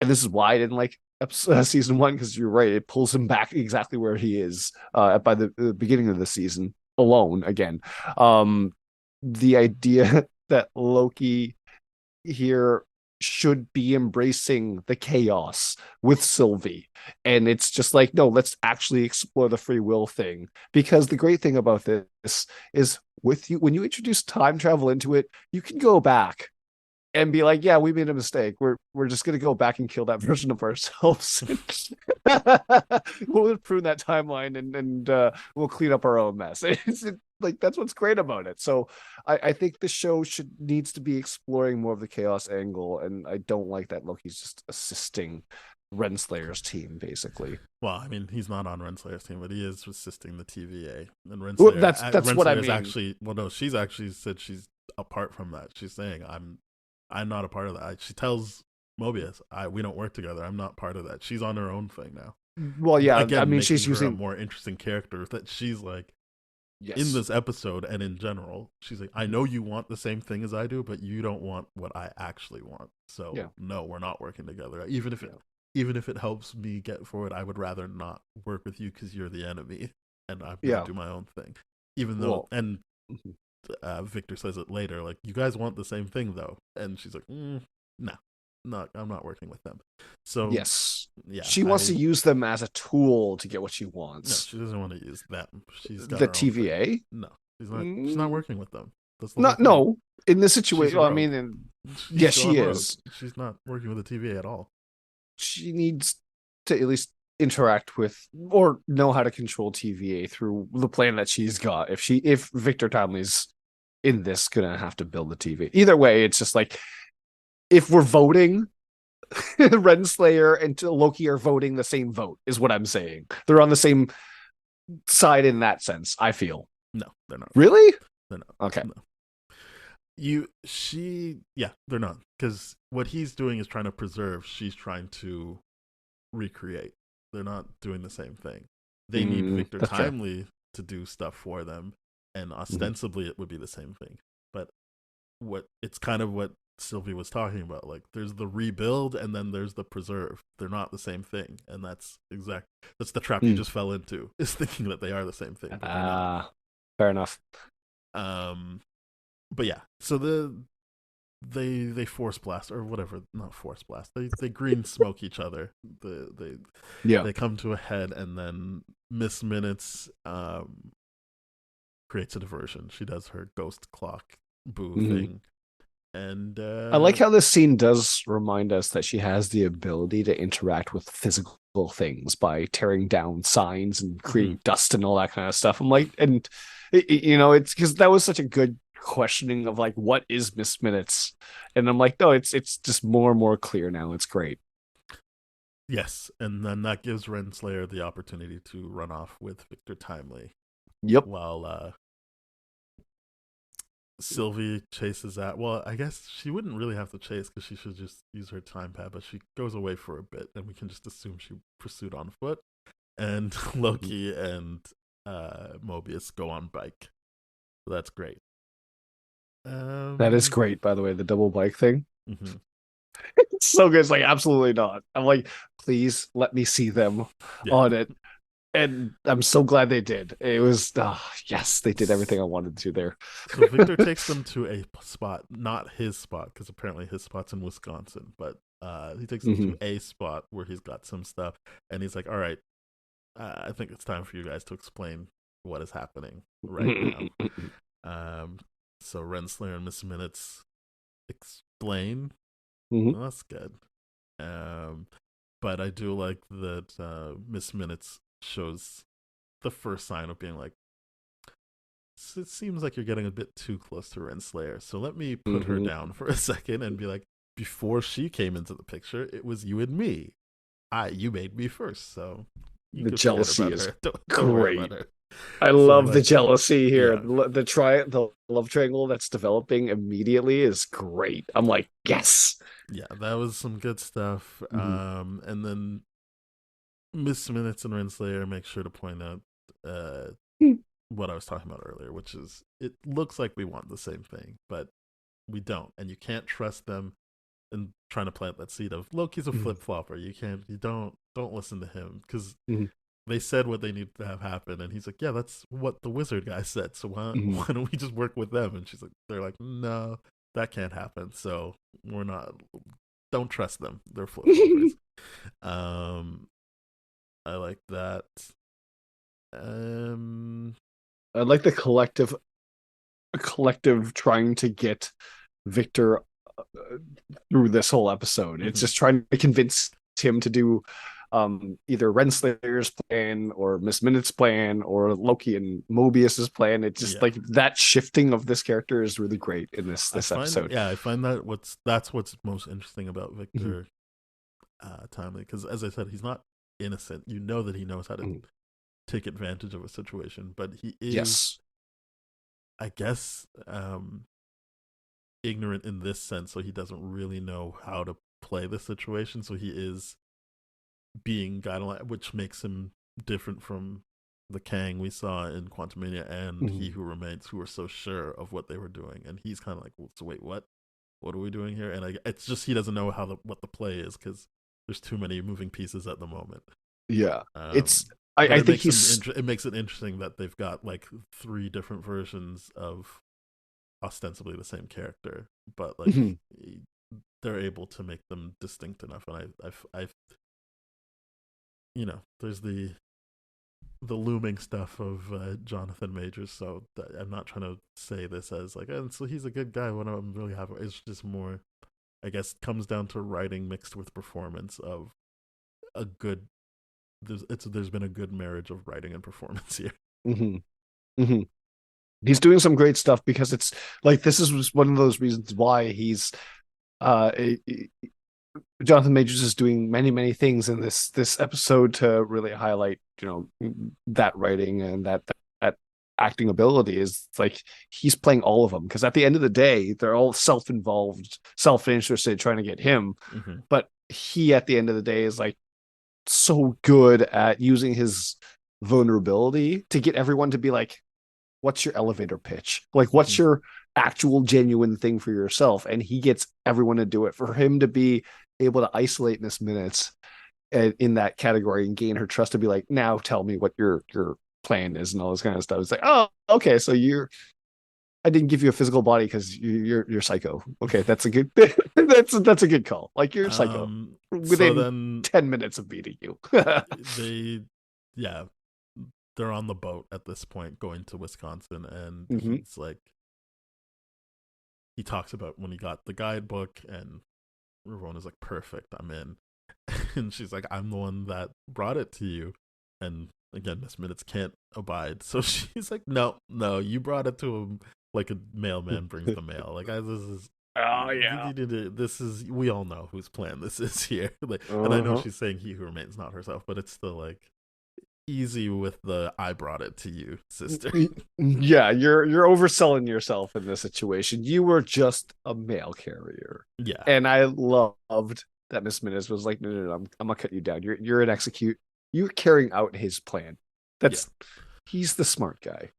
and this is why I didn't like season 1, because you're right, it pulls him back exactly where he is by the beginning of the season alone again. The idea that Loki here should be embracing the chaos with Sylvie, and it's just like, no, let's actually explore the free will thing, because the great thing about this is with you, when you introduce time travel into it, you can go back and be like, yeah, we made a mistake, we're just going to go back and kill that version of ourselves. We'll improve that timeline and we'll clean up our own mess. It's like, that's what's great about it. So I think the show needs to be exploring more of the chaos angle, and I don't like that Loki's just assisting Renslayer's team, basically. Well, I mean, he's not on Renslayer's team, but he is assisting the TVA. And Renslayer, that's Renslayer's what I mean. Actually, well, no, she's actually said she's apart from that. She's saying, I'm not a part of that. She tells Mobius, we don't work together. I'm not part of that. She's on her own thing now. Well, yeah, again, I mean, she's her using a more interesting character that she's like, yes, in this episode and in general, she's like, I know you want the same thing as I do, but you don't want what I actually want. So no, we're not working together. Even if it helps me get forward, I would rather not work with you because you're the enemy, and I'm gonna do my own thing. Even though, Victor says it later, like, you guys want the same thing though, and she's like, no, I'm not working with them. So yes, she wants to use them as a tool to get what she wants. No, she doesn't want to use them. She's got the TVA. No, she's not working with them. No, in this situation, I mean, yes, she is. She's not working with the TVA at all. She needs to at least interact with or know how to control TVA through the plan that she's got. If Victor Timely's in this, gonna have to build the TVA. Either way, it's just like, if we're voting, Renslayer and Loki are voting the same vote, is what I'm saying. They're on the same side in that sense, I feel. No, they're not. Really? They're not. Okay. No. They're not. Because what he's doing is trying to preserve, she's trying to recreate. They're not doing the same thing. They need Victor Timely to do stuff for them, and ostensibly it would be the same thing. But it's kind of what Sylvie was talking about, like, there's the rebuild and then there's the preserve. They're not the same thing, and that's the trap you just fell into, is thinking that they are the same thing. Fair enough. But yeah, so they force blast, or whatever, not force blast, they green smoke each other. They come to a head, and then Miss Minutes creates a diversion. She does her ghost clock boo thing. And I like how this scene does remind us that she has the ability to interact with physical things by tearing down signs and creating dust and all that kind of stuff. I'm like, and it's because that was such a good questioning of like, what is Miss Minutes? And I'm like, no, it's just more and more clear now. It's great. Yes, and then that gives Renslayer the opportunity to run off with Victor Timely. Yep. While Sylvie chases at, well, I guess she wouldn't really have to chase because she should just use her time pad, but she goes away for a bit, and we can just assume she pursued on foot. And Loki and Mobius go on bike. So that's great. That is great, by the way, the double bike thing. It's so good. It's like, absolutely not. I'm like, please let me see them Yeah. on it. And I'm so glad they did. It was, yes, they did everything I wanted to there. So Victor takes them to a spot, not his spot, because apparently his spot's in Wisconsin, but he takes them to a spot where he's got some stuff, and he's like, all right, I think it's time for you guys to explain what is happening right now. So Renslayer and Miss Minutes explain. Well, that's good. But I do like that Miss Minutes shows the first sign of being like, it seems like you're getting a bit too close to Renslayer. So let me put her down for a second and be like, before she came into the picture, it was you and me. You made me first, so the jealousy is great. I So, love the jealousy here. Yeah. The love triangle that's developing immediately is great. I'm like, yes. Yeah, that was some good stuff. And then Miss Minutes and Renslayer make sure to point out what I was talking about earlier, which is it looks like we want the same thing, but we don't, and you can't trust them in trying to plant that seed of Loki's a flip flopper. You don't listen to him because they said what they need to have happen, and he's like, yeah, that's what the wizard guy said. So why don't we just work with them? And they're like, no, that can't happen. So don't trust them. They're flip floppers. I like that. I like the collective trying to get Victor through this whole episode. It's just trying to convince him to do either Renslayer's plan or Miss Minutes' plan or Loki and Mobius's plan. It's just like that shifting of this character is really great in this episode. Yeah, I find that's what's most interesting about Victor Timely, because as I said, he's not innocent. You know that he knows how to take advantage of a situation, but he is, I guess, ignorant in this sense, so he doesn't really know how to play the situation. So he is being guided, which makes him different from the Kang we saw in Quantumania and He Who Remains, who were so sure of what they were doing, and he's kind of like, well, so wait, what are we doing here? And it's just he doesn't know what the play is because there's too many moving pieces at the moment. Yeah, I think it makes it interesting that they've got like 3 different versions of ostensibly the same character, but like they're able to make them distinct enough. And I've there's the looming stuff of Jonathan Majors, so I'm not trying to say this as like, and so he's a good guy when I'm really happy. It's just more, I guess, comes down to writing mixed with performance of a good. There's been a good marriage of writing and performance here. He's doing some great stuff because it's like this is one of those reasons why he's Jonathan Majors is doing many things in this episode to really highlight that writing and that acting ability. Is like he's playing all of them, because at the end of the day they're all self-involved, self-interested, trying to get him, but he at the end of the day is like so good at using his vulnerability to get everyone to be like, what's your elevator pitch? Like, what's your actual genuine thing for yourself? And he gets everyone to do it. For him to be able to isolate Miss Minutes in that category and gain her trust to be like, now tell me what your plan is and all this kind of stuff. It's like, oh, okay, so I didn't give you a physical body because you're psycho. Okay, that's a good that's a good call. Like, you're psycho within 10 minutes of beating you. They're on the boat at this point going to Wisconsin, and he's like, he talks about when he got the guidebook, and Ravona's like, perfect, I'm in. And she's like, I'm the one that brought it to you. And again, Miss Minutes can't abide, so she's like, no, you brought it to him like a mailman brings the mail. Like, this is we all know whose plan this is here. Like, and I know she's saying He Who Remains, not herself, but it's still like easy with the I brought it to you, sister. Yeah, you're overselling yourself in this situation. You were just a mail carrier. Yeah. And I loved that Miss Minutes was like, no, I'm gonna cut you down. You're an execute. You're carrying out his plan. He's the smart guy.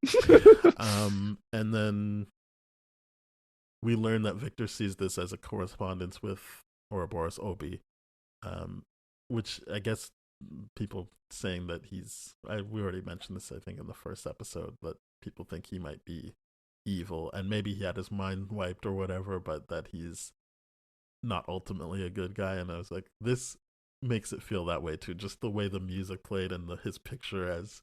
And then we learn that Victor sees this as a correspondence with Ouroboros Obi, which I guess people saying that we already mentioned this, I think, in the first episode, that people think he might be evil, and maybe he had his mind wiped or whatever, but that he's not ultimately a good guy. And I was like, this makes it feel that way too, just the way the music played and his picture as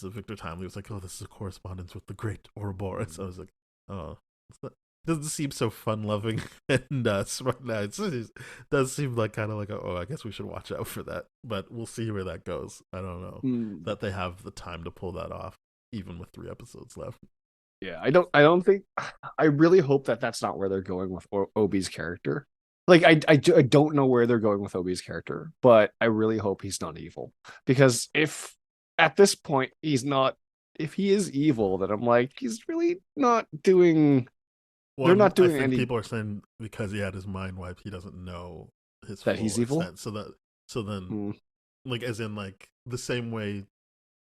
Victor Timely was like, oh, this is a correspondence with the great Ouroboros. I was like, oh, it doesn't seem so fun loving and smart. Now it does seem like kind of like I guess we should watch out for that, but we'll see where that goes. I don't know that they have the time to pull that off, even with 3 episodes left. Yeah, I don't think. I really hope that that's not where they're going with Obi's character. Like, I don't know where they're going with Obi's character, but I really hope he's not evil, because if at this point he's not, if he is evil, then I'm like, he's really not doing. Well, they're not doing I think any. People are saying because he had his mind wiped, he doesn't know his that he's evil. Extent. So then, like, as in like the same way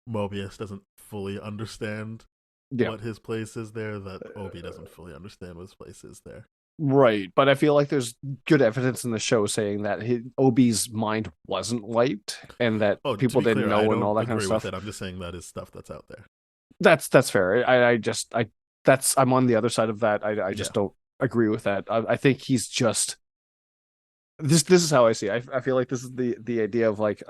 Mobius doesn't fully understand what his place is there, that Obi doesn't fully understand what his place is there. Right, but I feel like there's good evidence in the show saying that Obi's mind wasn't wiped, and that people didn't know and all that kind of stuff. I'm just saying that is stuff that's out there. That's fair. I'm on the other side of that. I just don't agree with that. I think he's just this is how I see it. I feel like this is the idea of like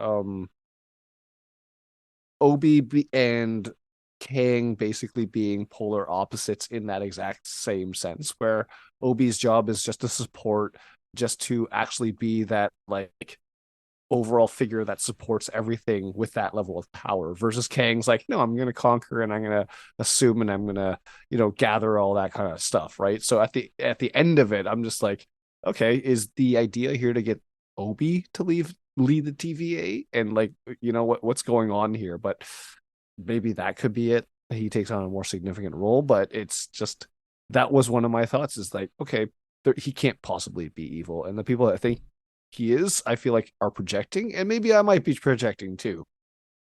Obi and Kang basically being polar opposites in that exact same sense, where Obi's job is just to support, just to actually be that like overall figure that supports everything with that level of power, versus Kang's like, no, I'm going to conquer and I'm going to assume and I'm going to, gather all that kind of stuff. Right. So at the end of it, I'm just like, okay, is the idea here to get Obi to lead the TVA? And like, what's going on here? But maybe that could be it. He takes on a more significant role, but it's just, that was one of my thoughts, is like, okay, he can't possibly be evil. And the people that think he is, I feel like, are projecting, and maybe I might be projecting too,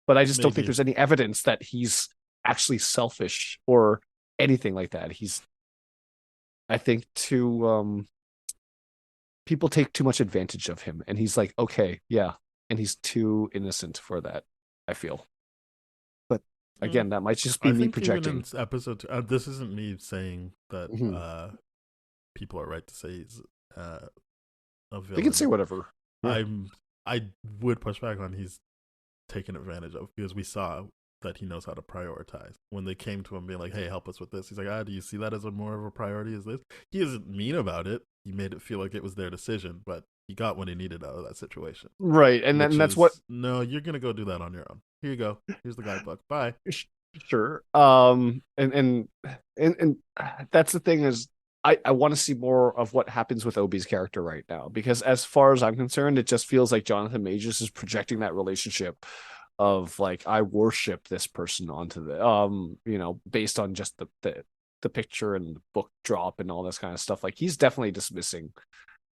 but I just don't think there's any evidence that he's actually selfish or anything like that. I think people take too much advantage of him, and he's like, okay, yeah, and he's too innocent for that, I feel. But again, that might just be me projecting. Even in episode 2, this isn't me saying that people are right to say he's a villain. They can say whatever. I would push back on he's taken advantage of, because we saw that he knows how to prioritize. When they came to him being like, hey, help us with this, he's like, do you see that as more of a priority as this? He isn't mean about it. He made it feel like it was their decision, but he got what he needed out of that situation. Right, and then that's what... No, you're going to go do that on your own. Here you go. Here's the guidebook. Bye. Sure. And that's the thing, is I want to see more of what happens with Obi's character right now, because as far as I'm concerned, it just feels like Jonathan Majors is projecting that relationship of like, I worship this person onto the based on just the picture and the book drop and all this kind of stuff. Like, he's definitely dismissing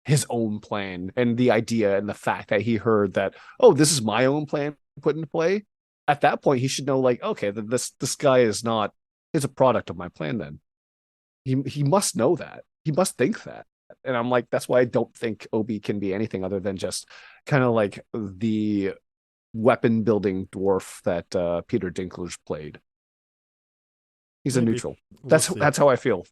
his own plan and the idea and the fact that he heard that, oh, this is my own plan put into play. At that point, he should know, like, okay, this guy is a product of my plan. Then he must know that. He must think that. And I'm like, that's why I don't think Obi can be anything other than just kind of like the weapon building dwarf that Peter Dinklage played. He's maybe a neutral. That's how I feel.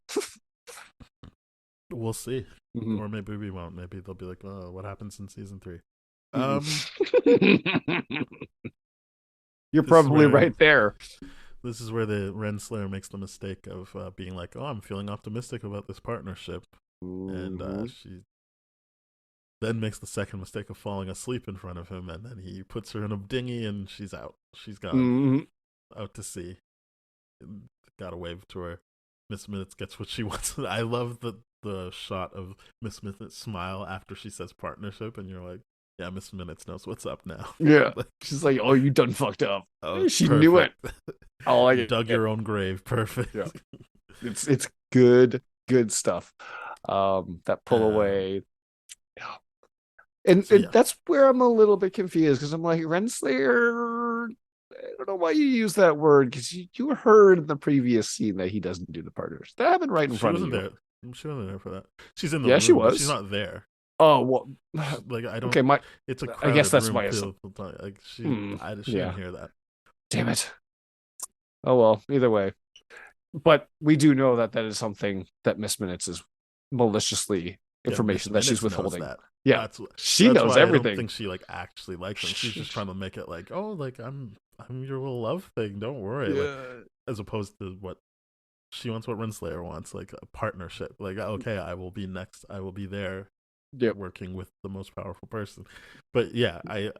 We'll see. Or maybe we won't. Maybe they'll be like, oh, what happens in season 3? You're probably right there. This is where the Renslayer makes the mistake of being like, oh, I'm feeling optimistic about this partnership. And she then makes the second mistake of falling asleep in front of him, and then he puts her in a dinghy and she's out. She's gone out to sea. Got a wave to her. Miss Minutes gets what she wants. I love the shot of Miss Minutes smile after she says partnership, and you're like, yeah, Miss Minutes knows what's up now. Yeah. She's like, oh, you done fucked up. Oh, she knew it. I like it. Dug your own grave. Perfect. Yeah. It's good stuff. That pull away. Yeah. And that's where I'm a little bit confused, because I'm like, Renslayer, I don't know why you use that word, because you heard in the previous scene that he doesn't do the partners. That happened right in front of you. She wasn't there for that. She's in the room. She was. She's not there. Oh well, Like I don't. okay. It's a I guess crowded that's room my too. Like she yeah. didn't hear that. Damn it. Oh well. Either way, but we do know that that is something that Miss Minutes is maliciously Yeah, Miss information that she's Minutes knows withholding. that. Yeah, That's she that's knows why I don't everything. think she like actually likes him. She's just trying to make it like, oh, like I'm your little love thing. Don't worry. Like Yeah. as opposed to what she wants, what Renslayer wants, like a partnership. Like okay, I will be next. I will be there, Yep. working with the most powerful person. But yeah, I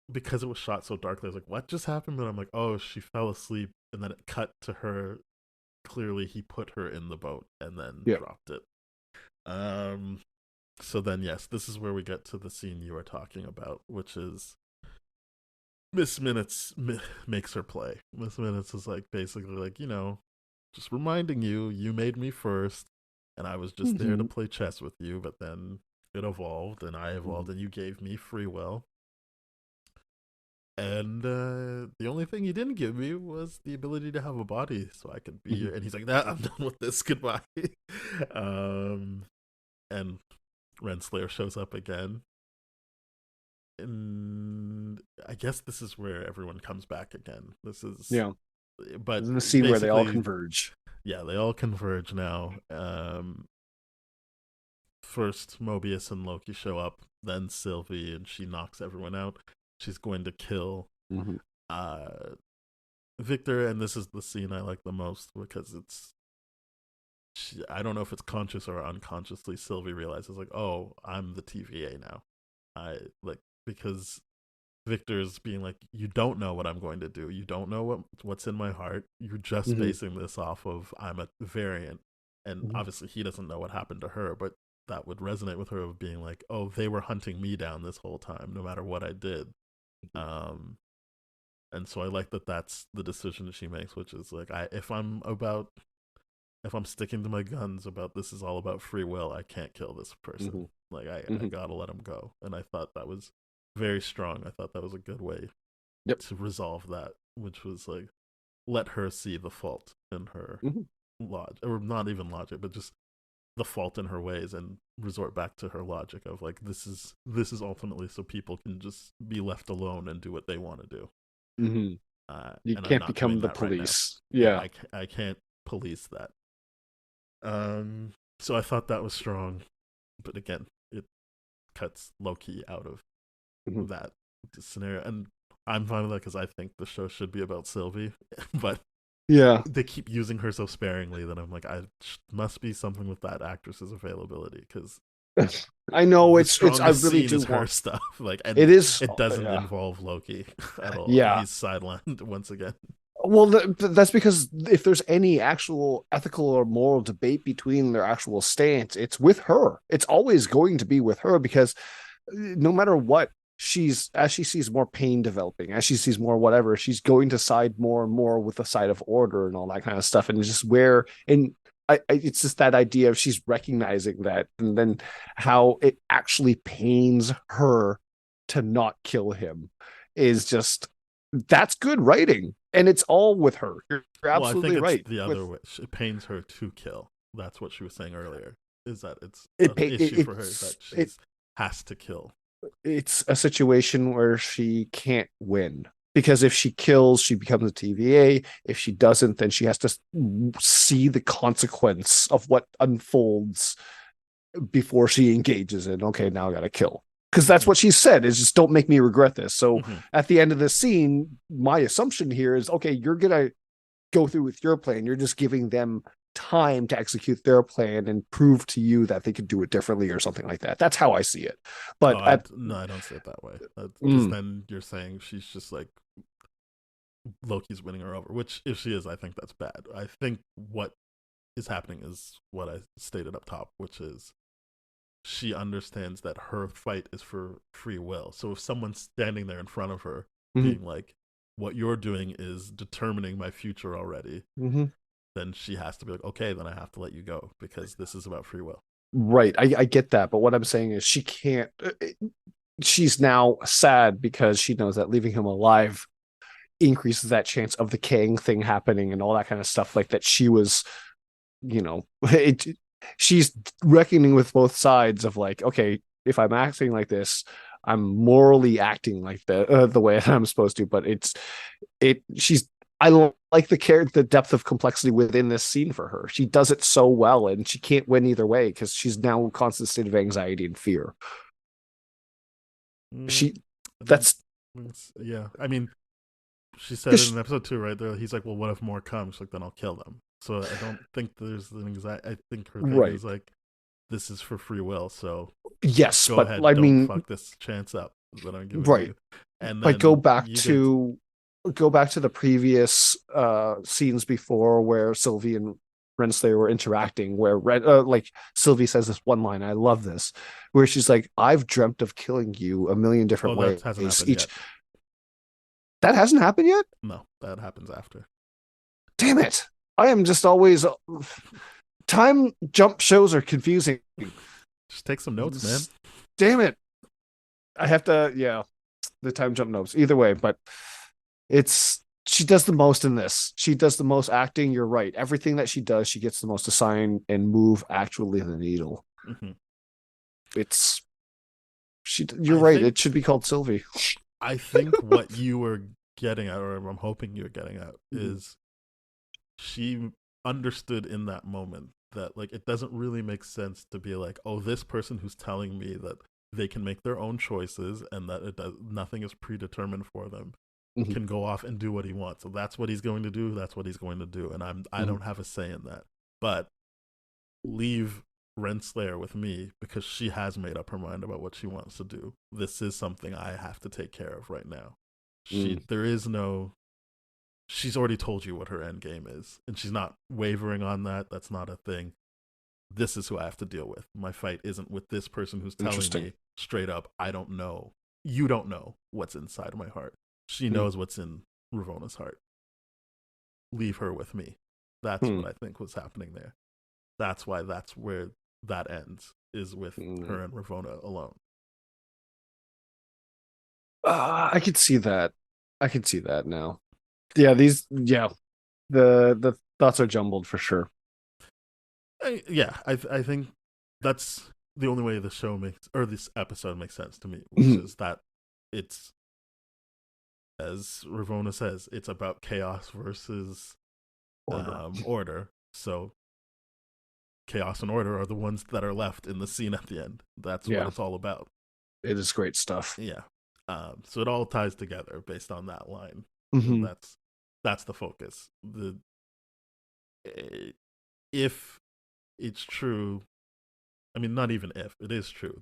because it was shot so darkly, I was like, what just happened? But I'm like, oh, she fell asleep, and then it cut to her. Clearly, he put her in the boat and then Yep. dropped it. So then, yes, this is where we get to the scene you are talking about, which is Miss Minutes makes her play. Miss Minutes is like basically like, just reminding you, you made me first, and I was just there to play chess with you, but then it evolved, and I evolved, and you gave me free will. And the only thing you didn't give me was the ability to have a body, so I could be. And he's like, "Nah, I'm done with this. Goodbye." And Renslayer shows up again, and I guess this is where everyone comes back again. This is but this is the scene where they all converge. Yeah, they all converge now. First, Mobius and Loki show up, then Sylvie, and she knocks everyone out. She's going to kill Victor, and this is the scene I like the most because I don't know if it's conscious or unconsciously. Sylvie realizes like, oh, I'm the TVA now. Because Victor's being like, you don't know what I'm going to do. You don't know what's in my heart. You're just basing this off of I'm a variant, and obviously he doesn't know what happened to her, but that would resonate with her of being like, oh, they were hunting me down this whole time, no matter what I did. And so I like that that's the decision that she makes, which is like, if I'm sticking to my guns about this is all about free will, I can't kill this person. Like I gotta let him go. And I thought that was very strong. I thought that was a good way to resolve that, which was like, let her see the fault in her logic, or not even logic, but just the fault in her ways, and resort back to her logic of like, this is ultimately so people can just be left alone and do what they want to do. You can't become the police. Right, I can't police that. So I thought that was strong, but again, it cuts Loki out of that scenario, and I'm fine with that because I think the show should be about Sylvie, but they keep using her so sparingly that I'm like, I must be something with that actress's availability, because I know it's I really do want her stuff. Like, and it is. It doesn't involve Loki at all. Yeah, he's sidelined once again. Well, that's because if there's any actual ethical or moral debate between their actual stance, it's with her. It's always going to be with her, because no matter what, as she sees more pain developing, as she sees more whatever, she's going to side more and more with the side of order and all that kind of stuff. And it's just it's just that idea of she's recognizing that, and then how it actually pains her to not kill him is just, that's good writing. And it's all with her. You're absolutely right. The other way, it pains her to kill. That's what she was saying earlier. Is that it's an issue for her that she has to kill. It's a situation where she can't win, because if she kills, she becomes a TVA. If she doesn't, then she has to see the consequence of what unfolds before she engages in, okay, now I got to kill. Because that's what she said, is just don't make me regret this. So at the end of the scene, my assumption here is, okay, you're going to go through with your plan. You're just giving them time to execute their plan and prove to you that they could do it differently or something like that. That's how I see it. But I don't see it that way. Because then you're saying she's just like, Loki's winning her over, which if she is, I think that's bad. I think what is happening is what I stated up top, which is she understands that her fight is for free will. So if someone's standing there in front of her being like, what you're doing is determining my future already, then she has to be like, okay, then I have to let you go, because this is about free will. Right. I get that. But what I'm saying is she can't, she's now sad because she knows that leaving him alive increases that chance of the Kang thing happening and all that kind of stuff, like that. She was, she's reckoning with both sides of like, okay, if I'm acting like this, I'm morally acting like the way I'm supposed to, but she's I like the depth of complexity within this scene for her. She does it so well, and she can't win either way because she's now in a constant state of anxiety and fear. Mm, She I don't. that's Yeah, I mean, she said it because in episode 2, right there. He's like, "Well, what if more comes? Like, then I'll kill them." So I don't think there's an anxiety. I think her thing right. is like, "This is for free will, so Yes, go but ahead, I don't mean, fuck this chance up that I'm giving right. you." And But then you get, go back to the previous scenes before where Sylvie and Renslayer were interacting, where like Sylvie says this one line, I love this, where she's like, "I've dreamt of killing you a million different oh, that ways." hasn't happened Each yet. that hasn't happened yet. No, that happens after. Damn it! I am just always time jump shows are confusing. Just take some notes, man. Damn it! I have to, yeah, the time jump notes. Either way, but it's she does the most in this. She does the most acting. You're right. Everything that she does, she gets the most to sign and move actually the needle. Mm-hmm. It's she. You're I right. think It should be called Sylvie. I think what you were getting at, or I'm hoping you're getting at, is she understood in that moment that like it doesn't really make sense to be like, oh, this person who's telling me that they can make their own choices and that nothing is predetermined for them Mm-hmm. can go off and do what he wants. So that's what he's going to do. That's what he's going to do, and I Mm-hmm. don't have a say in that. But leave Renslayer with me because she has made up her mind about what she wants to do. This is something I have to take care of right now. There is no. She's already told you what her end game is, and she's not wavering on that. That's not a thing. This is who I have to deal with. My fight isn't with this person who's telling me straight up, I don't know. You don't know what's inside of my heart. She knows what's in Ravona's heart. Leave her with me. That's what I think was happening there. That's why that's where that ends, is with her and Ravona alone. I could see that. I can see that now. Yeah, the thoughts are jumbled for sure. I think that's the only way the show makes, or this episode makes sense to me, which is that it's, as Ravona says, it's about chaos versus order. So chaos and order are the ones that are left in the scene at the end. That's what it's all about. It is great stuff. Yeah. So it all ties together based on that line. Mm-hmm. That's the focus. If it's true, I mean, not even if, it is true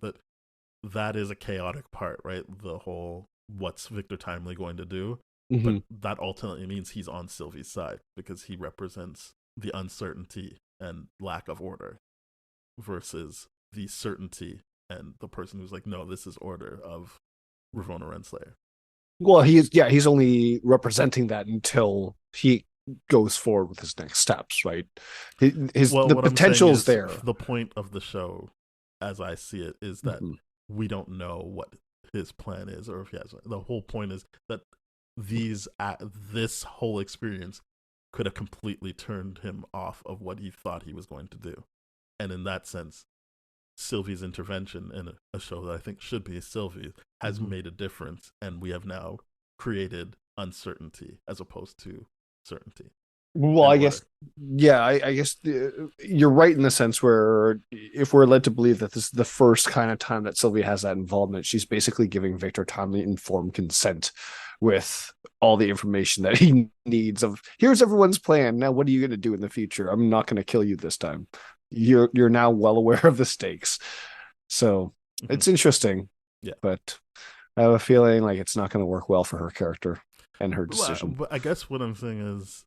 that is a chaotic part, right? The whole what's Victor Timely going to do? Mm-hmm. But that ultimately means he's on Sylvie's side because he represents the uncertainty and lack of order versus the certainty and the person who's like, no, this is order, of Ravona Renslayer. Well, he's only representing that until he goes forward with his next steps, right? The potential's there. The point of the show, as I see it, is that we don't know what his plan is, or if he has. The whole point is that this whole experience could have completely turned him off of what he thought he was going to do, and in that sense, Sylvie's intervention in a show that I think should be Sylvie has made a difference, and we have now created uncertainty as opposed to certainty. Well, I guess, yeah, I guess you're right in the sense where if we're led to believe that this is the first kind of time that Sylvia has that involvement, she's basically giving Victor timely informed consent with all the information that he needs of, here's everyone's plan. Now, what are you going to do in the future? I'm not going to kill you this time. You're now well aware of the stakes. So it's interesting. Yeah. But I have a feeling like it's not going to work well for her character and her decision. But I guess what I'm saying is,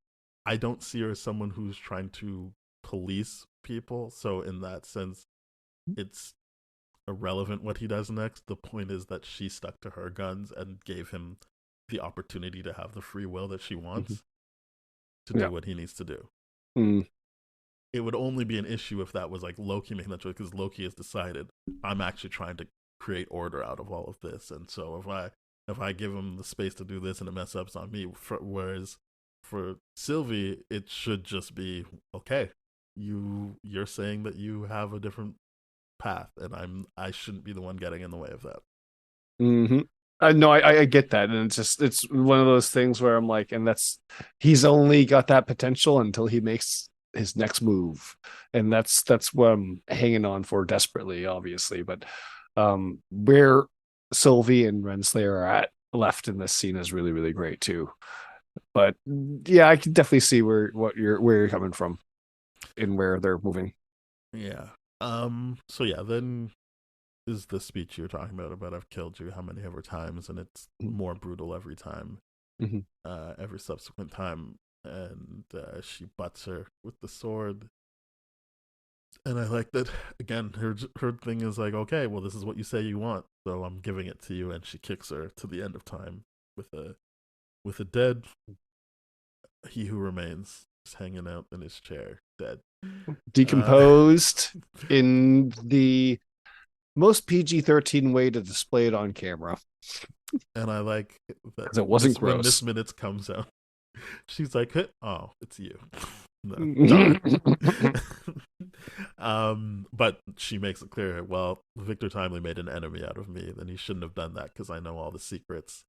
I don't see her as someone who's trying to police people. So in that sense, it's irrelevant what he does next. The point is that she stuck to her guns and gave him the opportunity to have the free will that she wants to do what he needs to do. It would only be an issue if that was like Loki making that choice, because Loki has decided, I'm actually trying to create order out of all of this, and so if I give him the space to do this and it mess up, it's on me. Whereas for Sylvie, it should just be, okay, you're saying that you have a different path, and I shouldn't be the one getting in the way of that. Mm-hmm. No, I get that, and it's one of those things where I'm like, and he's only got that potential until he makes his next move, and that's what I'm hanging on for desperately, obviously. But where Sylvie and Renslayer are at left in this scene is really, really great too. But yeah, I can definitely see where you're coming from and where they're moving. Yeah. So yeah, then is the speech you're talking about I've killed you how many ever times, and it's more brutal every time. Every subsequent time, and she butts her with the sword. And I like that again. Her thing is like, okay, well, this is what you say you want, so I'm giving it to you. And she kicks her to the end of time with a dead He Who Remains just hanging out in his chair, dead, decomposed in the most PG-13 way to display it on camera. And I like that it wasn't gross. When Miss Minutes comes out, she's like, "Oh, it's you." No. But she makes it clear, well, Victor Timely made an enemy out of me, then he shouldn't have done that because I know all the secrets,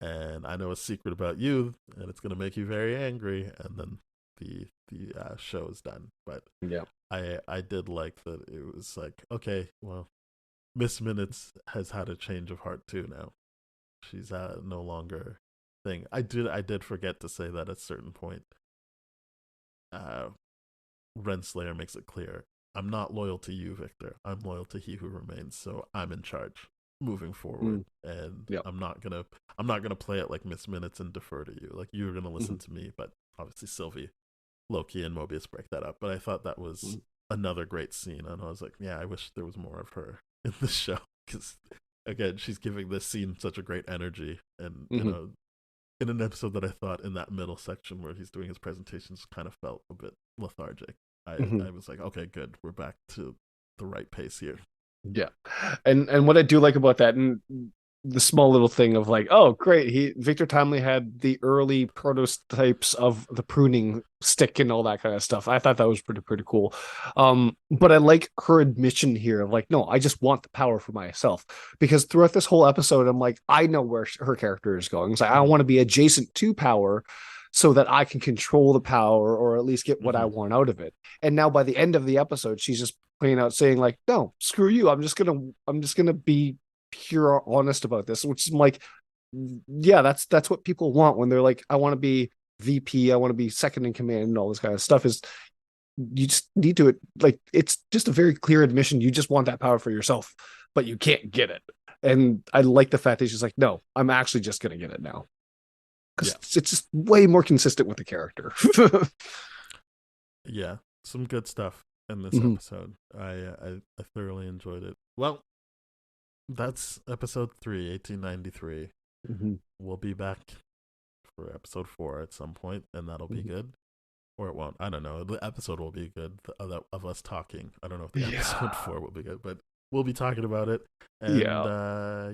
and I know a secret about you, and it's going to make you very angry. And then the show is done. But yeah, I did like that it was like, okay, well, Miss Minutes has had a change of heart too now. She's no longer thing. I did forget to say that at a certain point. Renslayer makes it clear, I'm not loyal to you, Victor. I'm loyal to He Who Remains, so I'm in charge moving forward. And yep. I'm not gonna play it like Miss Minutes and defer to you. Like, you're gonna listen to me, but obviously Sylvie, Loki, and Mobius break that up. But I thought that was another great scene, and I was like, yeah, I wish there was more of her in the show, because again, she's giving this scene such a great energy. And you know, in an episode that I thought in that middle section where he's doing his presentations kind of felt a bit lethargic, I was like, okay, good, we're back to the right pace here. Yeah. And what I do like about that, and the small little thing of like, oh great, Victor Timely had the early prototypes of the pruning stick and all that kind of stuff. I thought that was pretty cool. But I like her admission here of like, no, I just want the power for myself, because throughout this whole episode, I'm like, I know where her character is going. It's like, I want to be adjacent to power so that I can control the power, or at least get what I want out of it. And now by the end of the episode, she's just plain out saying like, no, screw you. I'm just gonna be pure honest about this, which is like, yeah, that's what people want when they're like, I want to be VP, I want to be second in command, and all this kind of stuff. Is you just need to, like, it's just a very clear admission, you just want that power for yourself, but you can't get it. And I like the fact that she's like, no, I'm actually just gonna get it now, because it's just way more consistent with the character. Yeah, some good stuff in this episode. I thoroughly enjoyed it. Well, that's episode 3, 1893. We'll be back for episode 4 at some point, and that'll be good. Or it won't. I don't know. The episode will be good of us talking. I don't know if the episode 4 will be good, but we'll be talking about it. And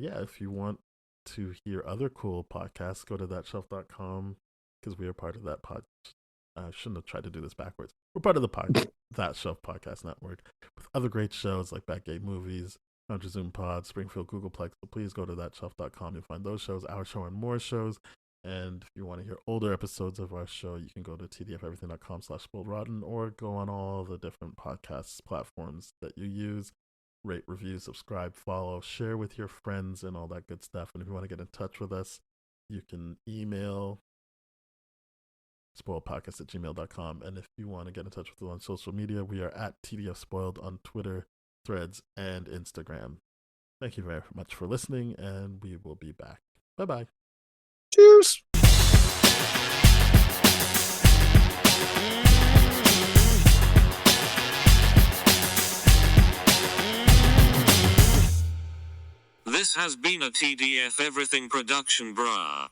if you want to hear other cool podcasts, go to thatshelf.com, because we are part of that pod. I shouldn't have tried to do this backwards. We're part of the That Shelf Podcast Network with other great shows like Back Gate Movies, Contra Zoom Pod, Springfield Googleplex. So please go to thatshelf.com. You'll find those shows, our show, and more shows. And if you want to hear older episodes of our show, you can go to tdfeverything.com/spoiledrotten, or go on all the different podcast platforms that you use. Rate, review, subscribe, follow, share with your friends, and all that good stuff. And if you want to get in touch with us, you can email spoiledpodcast@gmail.com. And if you want to get in touch with us on social media, we are at TDFSpoiled on Twitter, Threads, and Instagram. Thank you very much for listening, and we will be back. Bye-bye. Cheers. This has been a TDF Everything production, brah.